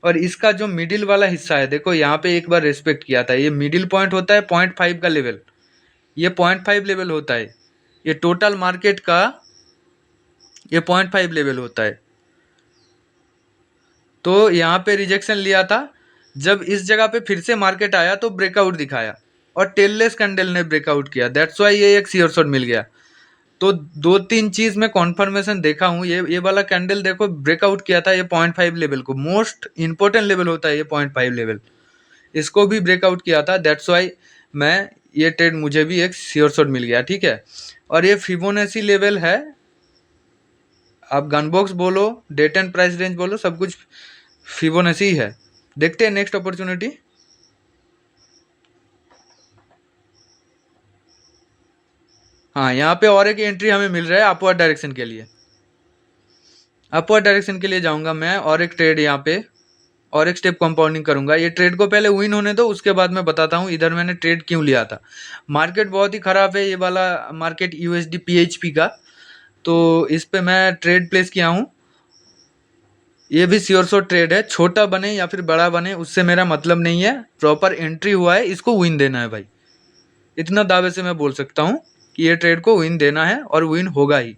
और इसका जो मिडिल वाला हिस्सा है, देखो यहाँ पे एक बार रेस्पेक्ट किया था। ये मिडिल पॉइंट होता है 0.5 का लेवल, ये 0.5 लेवल होता है। ये टोटल मार्केट का ये 0.5 लेवल होता है। तो यहाँ पे रिजेक्शन लिया था। जब इस जगह पे फिर से मार्केट आया तो ब्रेकआउट दिखाया, और टेललेस कैंडल ने ब्रेकआउट किया, दैट्स वाई ये एक श्योर शॉट मिल गया। तो 2-3 चीज़ मैं कॉन्फर्मेशन देखा हूँ। ये वाला कैंडल देखो ब्रेकआउट किया था, ये 0.5 लेवल को, मोस्ट इंपॉर्टेंट लेवल होता है ये 0.5 लेवल, इसको भी ब्रेकआउट किया था। दैट्स वाई मैं ये ट्रेड, मुझे भी एक श्योर शॉट मिल गया, ठीक है। और ये फिबोनाची लेवल है, आप गनबॉक्स बोलो, डेट एंड प्राइस रेंज बोलो, सब कुछ फिबोनाची है। देखते हैं नेक्स्ट अपॉर्चुनिटी। हाँ, यहाँ पे और एक एंट्री हमें मिल रहा है अपवर्ड डायरेक्शन के लिए। अपवर्ड डायरेक्शन के लिए जाऊंगा मैं, और एक ट्रेड यहाँ पे, और एक स्टेप कंपाउंडिंग करूंगा। ये ट्रेड को पहले विन होने दो, उसके बाद मैं बताता हूँ इधर मैंने ट्रेड क्यों लिया था। मार्केट बहुत ही खराब है, ये वाला मार्केट यूएसडी पीएचपी का, तो इस पे मैं ट्रेड प्लेस किया हूँ। ये भी श्योर शॉट ट्रेड है, छोटा बने या फिर बड़ा बने उससे मेरा मतलब नहीं है, प्रॉपर एंट्री हुआ है, इसको विन देना है भाई। इतना दावे से मैं बोल सकता हूँ कि ये ट्रेड को विन देना है और विन होगा ही।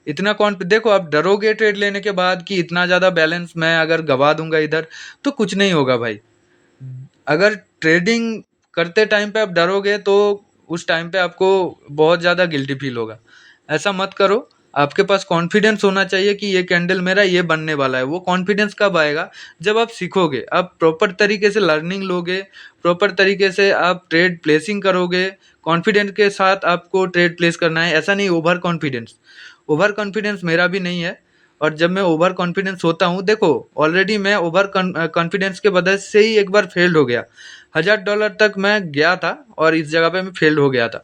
इतना देखो, आप डरोगे ट्रेड लेने के बाद कि इतना ज़्यादा बैलेंस मैं अगर गवा दूंगा इधर, तो कुछ नहीं होगा भाई। अगर ट्रेडिंग करते टाइम पे आप डरोगे तो उस टाइम पे आपको बहुत ज़्यादा गिल्टी फील होगा। ऐसा मत करो। आपके पास कॉन्फिडेंस होना चाहिए कि ये कैंडल मेरा ये बनने वाला है। वो कॉन्फिडेंस कब आएगा? जब आप सीखोगे, आप प्रॉपर तरीके से लर्निंग लोगे, प्रॉपर तरीके से आप ट्रेड प्लेसिंग करोगे। कॉन्फिडेंस के साथ आपको ट्रेड प्लेस करना है, ऐसा नहीं ओवर कॉन्फिडेंस। ओवर कॉन्फिडेंस मेरा भी नहीं है। और जब मैं ओवर कॉन्फिडेंस होता हूँ, देखो ऑलरेडी मैं ओवर कॉन्फिडेंस के वजह से ही एक बार फेल्ड हो गया। $1000 तक मैं गया था और इस जगह पे मैं फेल्ड हो गया था।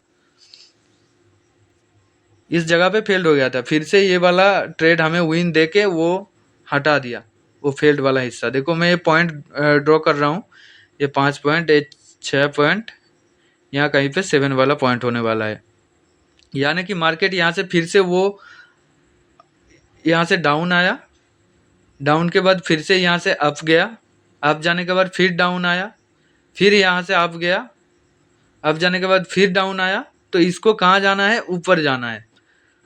इस जगह पे फेल्ड हो गया था, फिर से ये वाला ट्रेड हमें विन दे के वो हटा दिया, वो फेल्ड वाला हिस्सा। देखो मैं ये पॉइंट ड्रॉ कर रहा हूँ, ये 5 पॉइंट, ये 6 पॉइंट, यहाँ कहीं पे 7 वाला पॉइंट होने वाला है। यानी कि मार्केट यहाँ से फिर से वो यहाँ से डाउन आया, डाउन के बाद फिर से यहाँ से अप गया, अप जाने के बाद फिर डाउन आया, फिर यहाँ से अप गया, अप जाने के बाद फिर डाउन आया। तो इसको कहाँ जाना है? ऊपर जाना है।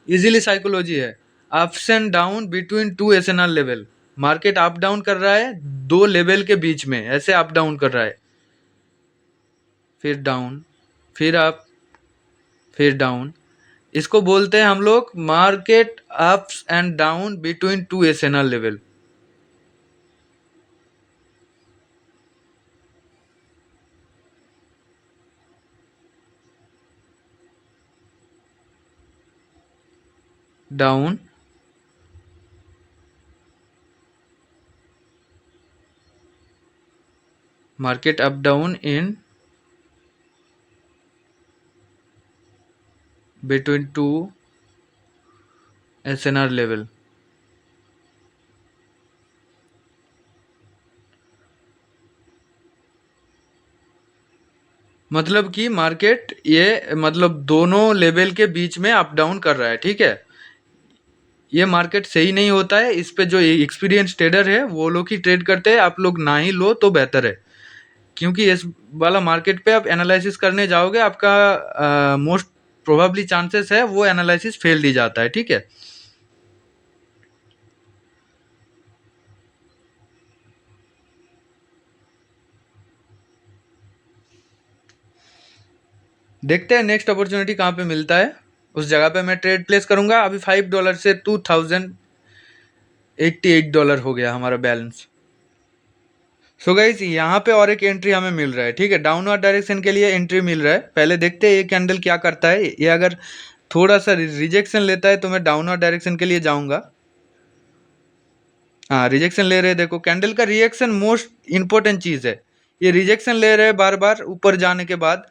इजीली साइकोलॉजी है, ups and down between two SNR level. Market up down कर रहा है दो लेवल के बीच में, ऐसे अप डाउन कर रहा है, फिर डाउन, फिर अप, फिर डाउन। इसको बोलते हैं हम लोग market ups and down between two SNR level. Down, market up down in between two SNR level। मतलब कि मार्केट ये मतलब दोनों लेवल के बीच में अप डाउन कर रहा है, ठीक है। ये मार्केट सही नहीं होता है, इस पे जो एक्सपीरियंस ट्रेडर है वो लोग ही ट्रेड करते हैं, आप लोग ना ही लो तो बेहतर है। क्योंकि इस वाला मार्केट पे आप एनालिसिस करने जाओगे, आपका मोस्ट प्रोबेबली चांसेस है वो एनालिसिस फेल ही जाता है, ठीक है। देखते हैं नेक्स्ट अपॉर्चुनिटी कहाँ पे मिलता है, उस जगह पे मैं ट्रेड प्लेस करूंगा। अभी $5 से $2088 हो गया हमारा बैलेंस। सो गाइस, यहाँ पे और एक एंट्री हमें मिल रहा है, ठीक है। डाउनवर्ड डायरेक्शन के लिए एंट्री मिल रहा है। पहले देखते हैं ये कैंडल क्या करता है। ये अगर थोड़ा सा रिजेक्शन लेता है तो मैं डाउनवर्ड डायरेक्शन के लिए जाऊंगा। हाँ, रिजेक्शन ले रहे हैं, देखो कैंडल का रिएक्शन मोस्ट इंपॉर्टेंट चीज़ है। ये रिजेक्शन ले रहे हैं बार बार ऊपर जाने के बाद,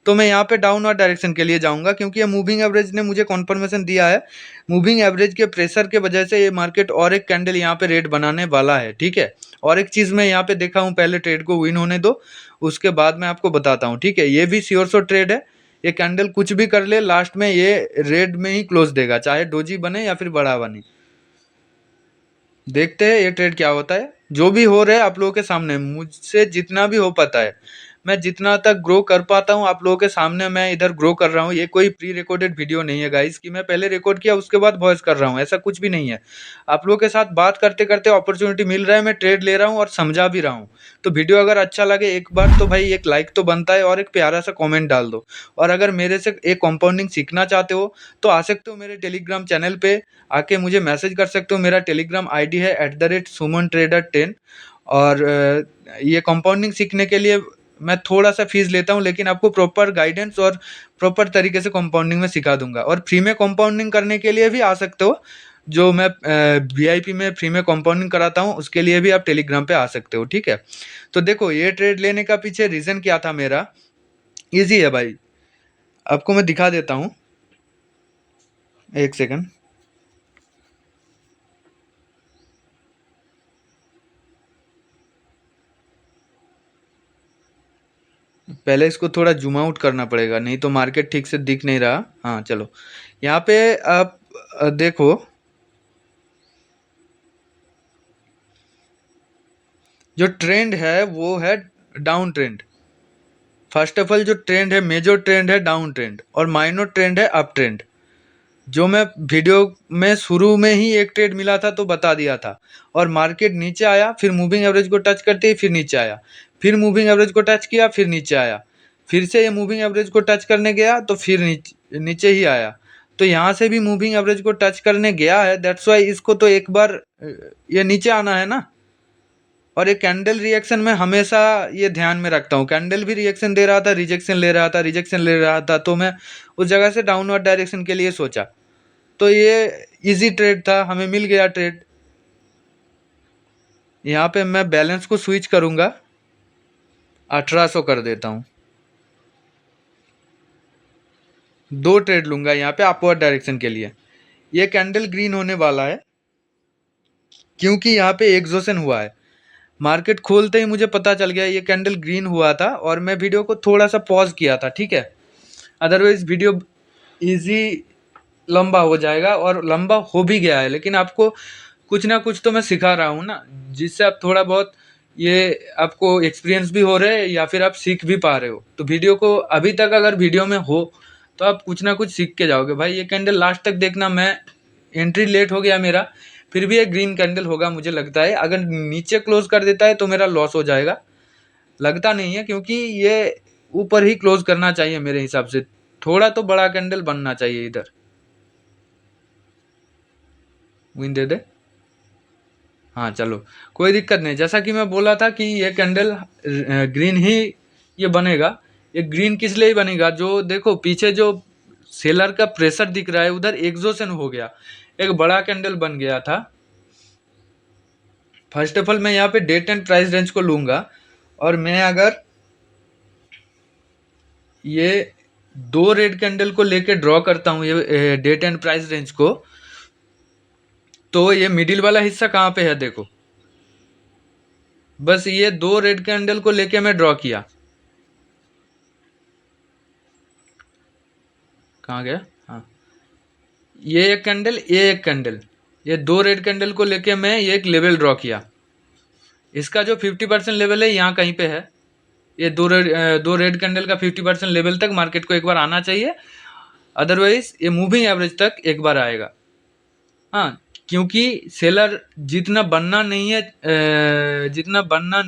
तो मैं यहाँ पे डाउनवर्ड डायरेक्शन के लिए जाऊंगा, क्योंकि ये मूविंग एवरेज ने मुझे कॉन्फर्मेशन दिया है। मूविंग एवरेज के प्रेशर के वजह से ये मार्केट और एक कैंडल यहाँ पे रेड बनाने वाला है, ठीक है। और एक चीज़ मैं यहाँ पे देखा हूँ, पहले ट्रेड को विन होने दो, उसके बाद मैं आपको बताता हूँ, ठीक है। ये भी श्योर शॉट ट्रेड है। ये कैंडल कुछ भी कर ले, लास्ट में ये रेड में ही क्लोज देगा, चाहे डोजी बने या फिर बड़ा बने। देखते हैं ये ट्रेड क्या होता है। जो भी हो रहा है आप लोगों के सामने, मुझसे जितना भी हो पाता है, मैं जितना तक ग्रो कर पाता हूँ आप लोगों के सामने मैं इधर ग्रो कर रहा हूँ। ये कोई प्री रिकॉर्डेड वीडियो नहीं है गाइस कि मैं पहले रिकॉर्ड किया उसके बाद वॉइस कर रहा हूँ, ऐसा कुछ भी नहीं है। आप लोगों के साथ बात करते करते अपॉर्चुनिटी मिल रहा है, मैं ट्रेड ले रहा हूँ और समझा भी रहा हूँ। तो वीडियो अगर अच्छा लगे एक बार तो भाई एक लाइक तो बनता है और एक प्यारा सा कॉमेंट डाल दो। और अगर मेरे से एक कंपाउंडिंग सीखना चाहते हो तो आ सकते हो मेरे टेलीग्राम चैनल पे, आके मुझे मैसेज कर सकते हो। मेरा टेलीग्राम आईडी है @sumantrader10। और ये कंपाउंडिंग सीखने के लिए मैं थोड़ा सा फीस लेता हूँ, लेकिन आपको प्रॉपर गाइडेंस और प्रॉपर तरीके से कंपाउंडिंग में सिखा दूंगा। और फ्री में कंपाउंडिंग करने के लिए भी आ सकते हो, जो मैं वीआईपी में फ्री में कंपाउंडिंग कराता हूँ, उसके लिए भी आप टेलीग्राम पे आ सकते हो, ठीक है। तो देखो ये ट्रेड लेने का पीछे रीजन क्या था मेरा, इजी है भाई, आपको मैं दिखा देता हूँ, एक सेकंड। पहले इसको थोड़ा जूम आउट करना पड़ेगा, नहीं तो मार्केट ठीक से दिख नहीं रहा। हाँ चलो, यहाँ पे आप देखो, जो ट्रेंड है वो है down trend. First of all जो ट्रेंड है, मेजर ट्रेंड है डाउन ट्रेंड, और माइनर ट्रेंड है अप ट्रेंड। जो मैं वीडियो में शुरू में ही एक ट्रेड मिला था तो बता दिया था, और मार्केट नीचे आया, फिर मूविंग एवरेज को टच करते ही फिर नीचे आया, फिर मूविंग एवरेज को टच किया, फिर नीचे आया, फिर से ये मूविंग एवरेज को टच करने गया तो फिर नीचे ही आया। तो यहाँ से भी मूविंग एवरेज को टच करने गया है, दैट्स वाई इसको तो एक बार ये नीचे आना है ना। और ये कैंडल रिएक्शन में हमेशा ये ध्यान में रखता हूँ, कैंडल भी रिएक्शन दे रहा था, रिजेक्शन ले रहा था, रिजेक्शन ले रहा था, तो मैं उस जगह से डाउनवर्ड डायरेक्शन के लिए सोचा, तो ये इजी ट्रेड था, हमें मिल गया ट्रेड। यहाँ पे मैं बैलेंस को स्विच करूंगा, 1800 कर देता हूँ, 2 ट्रेड लूंगा यहाँ पे अपवर्ड डायरेक्शन के लिए। ये कैंडल ग्रीन होने वाला है, क्योंकि यहाँ पे एग्जॉशन हुआ है। मार्केट खोलते ही मुझे पता चल गया ये कैंडल ग्रीन हुआ था, और मैं वीडियो को थोड़ा सा पॉज किया था, ठीक है। अदरवाइज वीडियो इजी लंबा हो जाएगा, और लंबा हो भी गया है, लेकिन आपको कुछ ना कुछ तो मैं सिखा रहा हूँ ना, जिससे आप थोड़ा बहुत ये आपको एक्सपीरियंस भी हो रहे हैं, या फिर आप सीख भी पा रहे हो। तो वीडियो को अभी तक अगर वीडियो में हो तो आप कुछ ना कुछ सीख के जाओगे भाई। ये कैंडल लास्ट तक देखना, मैं एंट्री लेट हो गया मेरा, फिर भी एक ग्रीन कैंडल होगा मुझे लगता है। अगर नीचे क्लोज कर देता है तो मेरा लॉस हो जाएगा, लगता नहीं है, क्योंकि ये ऊपर ही क्लोज करना चाहिए मेरे हिसाब से, थोड़ा तो बड़ा कैंडल बनना चाहिए इधर। विन दे दे, हाँ चलो, कोई दिक्कत नहीं। जैसा कि मैं बोला था कि ये कैंडल ग्रीन ही ये बनेगा। ये ग्रीन किस लिए बनेगा, जो देखो पीछे जो सेलर का प्रेशर दिख रहा है, उधर एग्जॉशन हो गया, एक बड़ा कैंडल बन गया था। फर्स्ट ऑफ ऑल मैं यहाँ पे डेट एंड प्राइस रेंज को लूंगा, और मैं अगर ये 2 रेड कैंडल को लेके ड्रॉ करता हूँ ये डेट एंड प्राइस रेंज को, तो ये मिडिल वाला हिस्सा कहाँ पे है देखो, बस ये 2 रेड कैंडल को लेके मैं ड्रॉ किया, कहाँ गया, हाँ, ये एक कैंडल, ये एक कैंडल, ये 2 रेड कैंडल को लेके मैं ये एक लेवल ड्रॉ किया। इसका जो 50% लेवल है यहाँ कहीं पे है, ये 2 रेड कैंडल का 50% लेवल तक मार्केट को एक बार आना चाहिए, अदरवाइज ये मूविंग एवरेज तक एक बार आएगा। हाँ, क्योंकि सेलर जितना बनना नहीं है, जितना बनना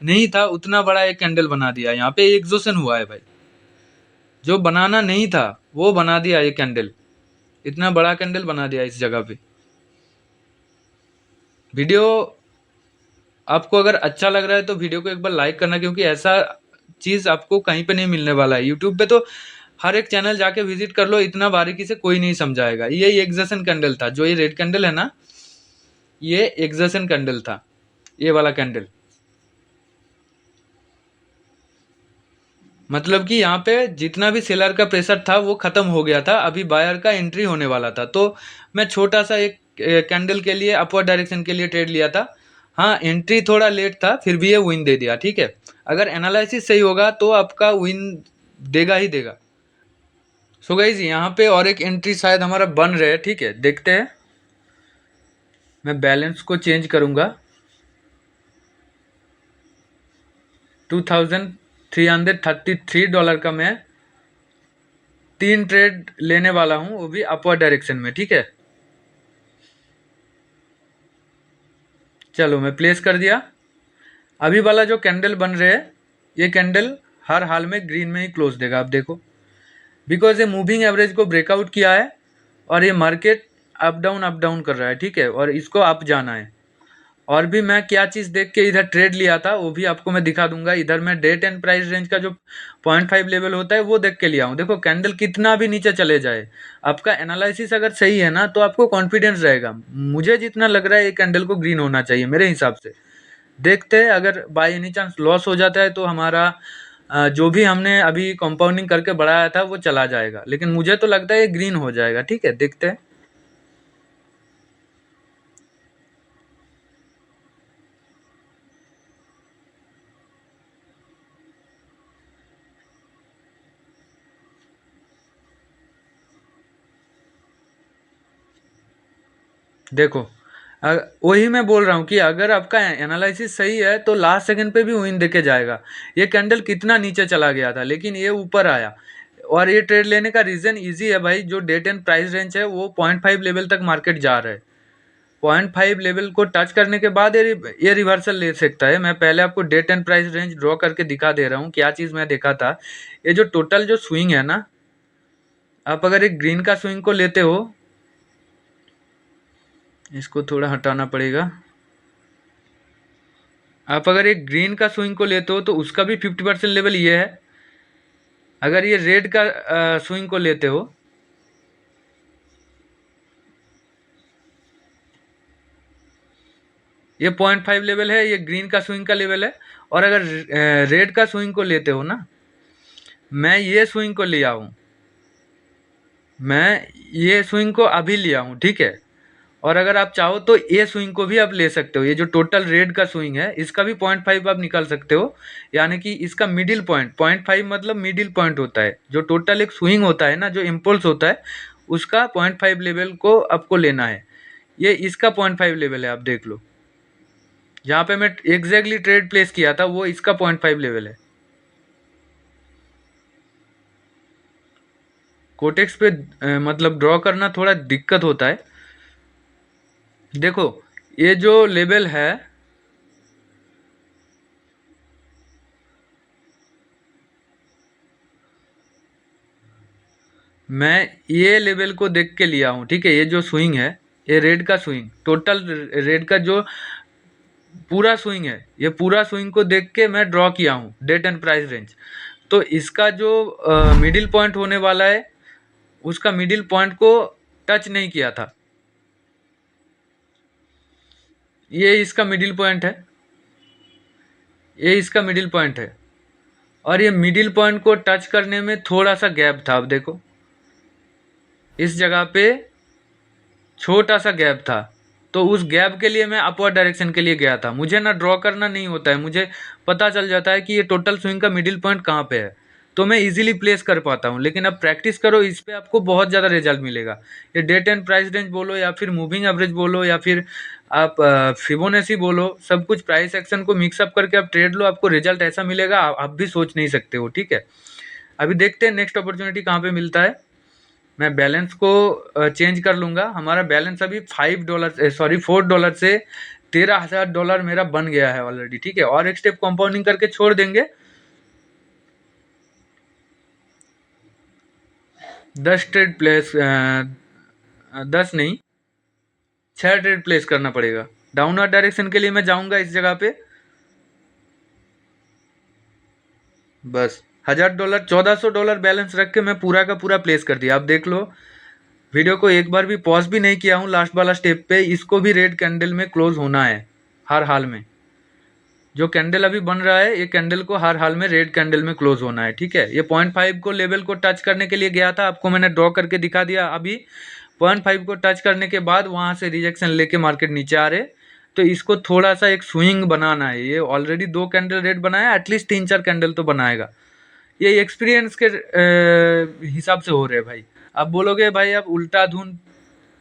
नहीं था उतना बड़ा एक कैंडल बना दिया, यहाँ पे एग्जॉशन हुआ है भाई, जो बनाना नहीं था वो बना दिया ये कैंडल, इतना बड़ा कैंडल बना दिया इस जगह पे। वीडियो आपको अगर अच्छा लग रहा है तो वीडियो को एक बार लाइक करना, क्योंकि ऐसा चीज आपको कहीं पे नहीं मिलने वाला है। यूट्यूब पे तो हर एक चैनल जाके विजिट कर लो, इतना बारीकी से कोई नहीं समझाएगा। ये एग्जॉशन कैंडल था, जो ये रेड कैंडल है ना, ये एग्जॉशन कैंडल था, ये वाला कैंडल। मतलब कि यहाँ पे जितना भी सेलर का प्रेशर था वो खत्म हो गया था, अभी बायर का एंट्री होने वाला था, तो मैं छोटा सा एक कैंडल के लिए अपवर्ड डायरेक्शन के लिए ट्रेड लिया था। हाँ, एंट्री थोड़ा लेट था, फिर भी ये विन दे दिया, ठीक है। अगर एनालिसिस सही होगा तो आपका विन देगा ही देगा। सो गाइज यहाँ पे और एक एंट्री शायद हमारा बन रहे है, ठीक है, देखते हैं। मैं बैलेंस को चेंज करूंगा, $2,333 का मैं 3 ट्रेड लेने वाला हूं, वो भी अपवर्ड डायरेक्शन में, ठीक है। चलो मैं प्लेस कर दिया। अभी वाला जो कैंडल बन रहे हैं, ये कैंडल हर हाल में ग्रीन में ही क्लोज देगा, आप देखो, बिकॉज ये मूविंग एवरेज को ब्रेकआउट किया है, और ये मार्केट अप डाउन कर रहा है, ठीक है, और इसको अप जाना है। और भी मैं क्या चीज़ देख के इधर ट्रेड लिया था वो भी आपको मैं दिखा दूंगा। इधर मैं डेट एंड प्राइस रेंज का जो 0.5 लेवल होता है वो देख के लिया हूँ। देखो कैंडल कितना भी नीचे चले जाए, आपका एनालिसिस अगर सही है ना तो आपको कॉन्फिडेंस रहेगा। मुझे जितना लग रहा है ये कैंडल को ग्रीन होना चाहिए मेरे हिसाब से। देखते हैं, अगर बाय एनी चांस लॉस हो जाता है तो हमारा जो भी हमने अभी कंपाउंडिंग करके बढ़ाया था वो चला जाएगा, लेकिन मुझे तो लगता है ये ग्रीन हो जाएगा। ठीक है, देखते हैं। देखो वही मैं बोल रहा हूँ कि अगर आपका एनालिसिस सही है तो लास्ट सेकंड पे भी विन देके जाएगा। ये कैंडल कितना नीचे चला गया था लेकिन ये ऊपर आया, और ये ट्रेड लेने का रीजन इजी है भाई। जो डेट एंड प्राइस रेंज है वो 0.5 लेवल तक मार्केट जा रहा है। 0.5 लेवल को टच करने के बाद ये रिवर्सल ले सकता है। मैं पहले आपको date and price range draw करके दिखा दे रहा हूँ क्या चीज़ मैं देखा था। ये जो टोटल जो स्विंग है ना, आप अगर एक ग्रीन का स्विंग को लेते हो, इसको थोड़ा हटाना पड़ेगा। आप अगर एक ग्रीन का स्विंग को लेते हो तो उसका भी 50% लेवल ये है। अगर ये रेड का स्विंग को लेते हो, ये 0.5 लेवल है, ये ग्रीन का स्विंग का लेवल है। और अगर रेड का स्विंग को लेते हो ना, मैं ये स्विंग को लिया हूँ, मैं ये स्विंग को अभी लिया हूँ। ठीक है, और अगर आप चाहो तो ये स्विंग को भी आप ले सकते हो। ये जो टोटल रेड का स्विंग है इसका भी 0.5 आप निकाल सकते हो। यानी कि इसका मिडिल पॉइंट 0.5 मतलब मिडिल पॉइंट होता है। जो टोटल एक स्विंग होता है ना, जो इम्पल्स होता है, उसका 0.5 लेवल को आपको लेना है। ये इसका 0.5 लेवल है, आप देख लो। जहाँ पे मैं एग्जैक्टली ट्रेड प्लेस किया था वो इसका 0.5 लेवल है। कोटेक्स पे मतलब ड्रॉ करना थोड़ा दिक्कत होता है। देखो ये जो लेवल है, मैं ये लेवल को देख के लिया हूँ। ठीक है, ये जो स्विंग है, ये रेड का स्विंग, टोटल रेड का जो पूरा स्विंग है, ये पूरा स्विंग को देख के मैं ड्रॉ किया हूँ डेट एंड प्राइस रेंज। तो इसका जो मिडिल पॉइंट होने वाला है उसका मिडिल पॉइंट को टच नहीं किया था। ये इसका मिडिल पॉइंट है, ये इसका मिडिल पॉइंट है। और ये मिडिल पॉइंट को टच करने में थोड़ा सा गैप था। अब देखो इस जगह पे छोटा सा गैप था, तो उस गैप के लिए मैं अपवर्ड डायरेक्शन के लिए गया था। मुझे ना ड्रॉ करना नहीं होता है, मुझे पता चल जाता है कि ये टोटल स्विंग का मिडिल पॉइंट कहाँ पे है, तो मैं इजीली प्लेस कर पाता हूँ। लेकिन अब प्रैक्टिस करो इस पे, आपको बहुत ज़्यादा रिजल्ट मिलेगा। ये डेट एंड प्राइस रेंज बोलो या फिर मूविंग एवरेज बोलो या फिर आप फिबोनाची बोलो, सब कुछ प्राइस एक्शन को मिक्सअप करके आप ट्रेड लो, आपको रिजल्ट ऐसा मिलेगा आप भी सोच नहीं सकते हो। ठीक है, अभी देखते हैं नेक्स्ट अपॉर्चुनिटी कहाँ पे मिलता है। मैं बैलेंस को चेंज कर लूँगा। हमारा बैलेंस अभी $4 से $13,000 मेरा बन गया है ऑलरेडी। ठीक है, और एक स्टेप कंपाउंडिंग करके छोड़ देंगे। 10 ट्रेड प्लेस 10 नहीं, 6 ट्रेड प्लेस करना पड़ेगा। डाउनवर्ड डायरेक्शन के लिए मैं जाऊँगा इस जगह पे, बस $1,000 $1,400 बैलेंस रख के मैं पूरा का पूरा प्लेस कर दिया। आप देख लो, वीडियो को एक बार भी पॉज भी नहीं किया हूँ लास्ट वाला स्टेप पे। इसको भी रेड कैंडल में क्लोज होना है हर हाल में। जो कैंडल अभी बन रहा है ये कैंडल को हर हाल में रेड कैंडल में क्लोज होना है। ठीक है, ये 0.5 को लेवल को टच करने के लिए गया था, आपको मैंने ड्रॉ करके दिखा दिया। अभी 0.5 को टच करने के बाद वहां से रिजेक्शन लेके मार्केट नीचे आ रहे, तो इसको थोड़ा सा एक स्विंग बनाना है। ये ऑलरेडी 2 कैंडल रेड बनाया, एटलीस्ट 3-4 कैंडल तो बनाएगा। ये एक्सपीरियंस के हिसाब से हो रहे हैं भाई। आप बोलोगे भाई आप उल्टा धुन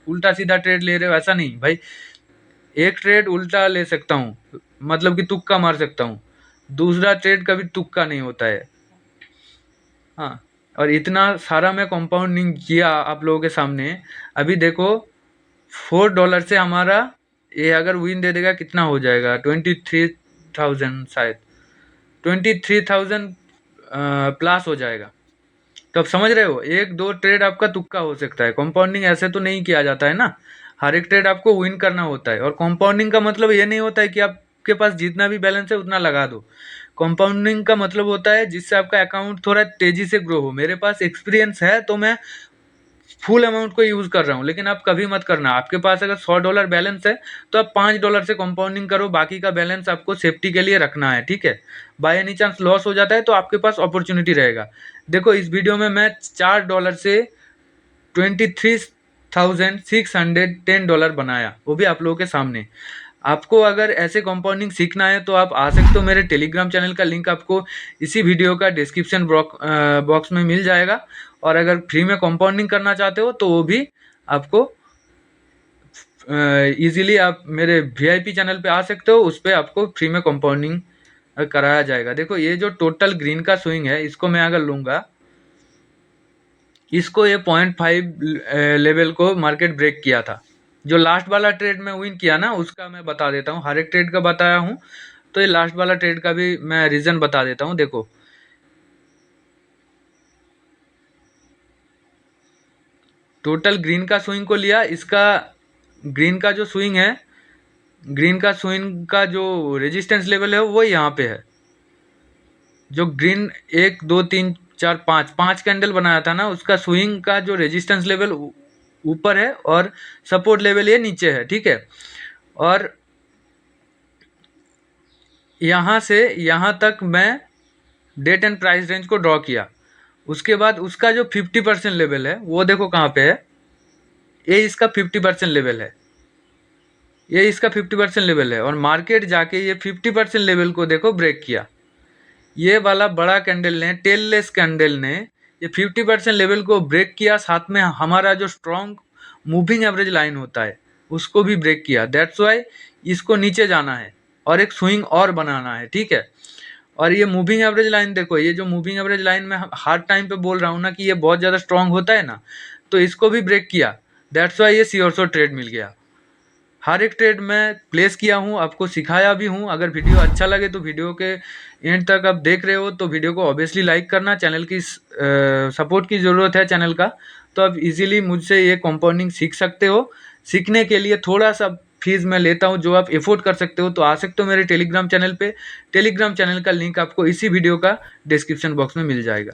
उल्टा सीधा ट्रेड ले रहे हो, ऐसा नहीं भाई। एक ट्रेड उल्टा ले सकता हूँ, मतलब कि तुक्का मार सकता हूँ। दूसरा ट्रेड कभी तुक्का नहीं होता है। हाँ, और इतना सारा मैं कंपाउंडिंग किया आप लोगों के सामने। अभी देखो $4 से हमारा ये अगर विन दे देगा कितना हो जाएगा, 23,000 शायद, 23,000 प्लस हो जाएगा। तो आप समझ रहे हो, एक दो ट्रेड आपका तुक्का हो सकता है। कंपाउंडिंग ऐसे तो नहीं किया जाता है ना। हर एक ट्रेड आपको विन करना होता है। और कंपाउंडिंग का मतलब ये नहीं होता है कि आपके पास जितना भी बैलेंस है उतना लगा दो। कंपाउंडिंग का मतलब होता है जिससे आपका अकाउंट थोड़ा तेजी से ग्रो हो। मेरे पास एक्सपीरियंस है तो मैं फुल अमाउंट को यूज कर रहा हूँ, लेकिन आप कभी मत करना। आपके पास अगर $100 बैलेंस है तो आप $5 से कंपाउंडिंग करो, बाकी का बैलेंस आपको सेफ्टी के लिए रखना है, ठीक है। बाय एनी चांस लॉस हो जाता है तो आपके पास अपॉर्चुनिटी रहेगा। देखो इस वीडियो में मैं $4 से $23,610 बनाया, वो भी आप लोगों के सामने। आपको अगर ऐसे कंपाउंडिंग सीखना है तो आप आ सकते हो। मेरे टेलीग्राम चैनल का लिंक आपको इसी वीडियो का डिस्क्रिप्शन बॉक्स में मिल जाएगा। और अगर फ्री में कंपाउंडिंग करना चाहते हो तो वो भी आपको इजीली आप मेरे वीआईपी चैनल पे आ सकते हो, उस पर आपको फ्री में कंपाउंडिंग कराया जाएगा। देखो ये जो टोटल ग्रीन का स्विंग है, इसको मैं अगर लूँगा, इसको ये 0.5 लेवल को मार्केट ब्रेक किया था। जो लास्ट वाला ट्रेड में विन किया ना, उसका मैं बता देता हूँ। हर एक ट्रेड का बताया हूँ, तो ये लास्ट वाला ट्रेड का भी मैं रीजन बता देता हूँ। देखो टोटल ग्रीन का स्विंग को लिया, इसका ग्रीन का जो स्विंग है, ग्रीन का स्विंग का जो रेजिस्टेंस लेवल है वो यहाँ पे है। जो ग्रीन 1 2 3 4 5 कैंडल बनाया था ना, उसका स्विंग का जो रेजिस्टेंस लेवल ऊपर है और सपोर्ट लेवल ये नीचे है, ठीक है। और यहाँ से यहाँ तक मैं डेट एंड प्राइस रेंज को ड्रॉ किया। उसके बाद उसका जो 50% लेवल है वो देखो कहाँ पे है। ये इसका 50% लेवल है, ये इसका 50% लेवल है। और मार्केट जाके ये 50% लेवल को देखो ब्रेक किया। ये वाला बड़ा कैंडल ने, टेललेस कैंडल ने ये 50% लेवल को ब्रेक किया, साथ में हमारा जो स्ट्रॉन्ग मूविंग एवरेज लाइन होता है उसको भी ब्रेक किया। दैट्स वाई इसको नीचे जाना है और एक स्विंग और बनाना है, ठीक है। और ये मूविंग एवरेज लाइन देखो, ये जो मूविंग एवरेज लाइन में हर टाइम पे बोल रहा हूँ ना कि ये बहुत ज़्यादा स्ट्रॉन्ग होता है ना, तो इसको भी ब्रेक किया। दैट्स वाई ये श्योर शॉट ट्रेड मिल गया। हर एक ट्रेड मैं प्लेस किया हूँ, आपको सिखाया भी हूँ। अगर वीडियो अच्छा लगे तो वीडियो के एंड तक आप देख रहे हो तो वीडियो को ऑब्वियसली लाइक करना। चैनल की सपोर्ट की ज़रूरत है चैनल का, तो आप इजीली मुझसे ये कंपाउंडिंग सीख सकते हो। सीखने के लिए थोड़ा सा फीस मैं लेता हूँ, जो आप एफोर्ड कर सकते हो। तो आ सकते हो मेरे टेलीग्राम चैनल पे। टेलीग्राम चैनल का लिंक आपको इसी वीडियो का डिस्क्रिप्शन बॉक्स में मिल जाएगा।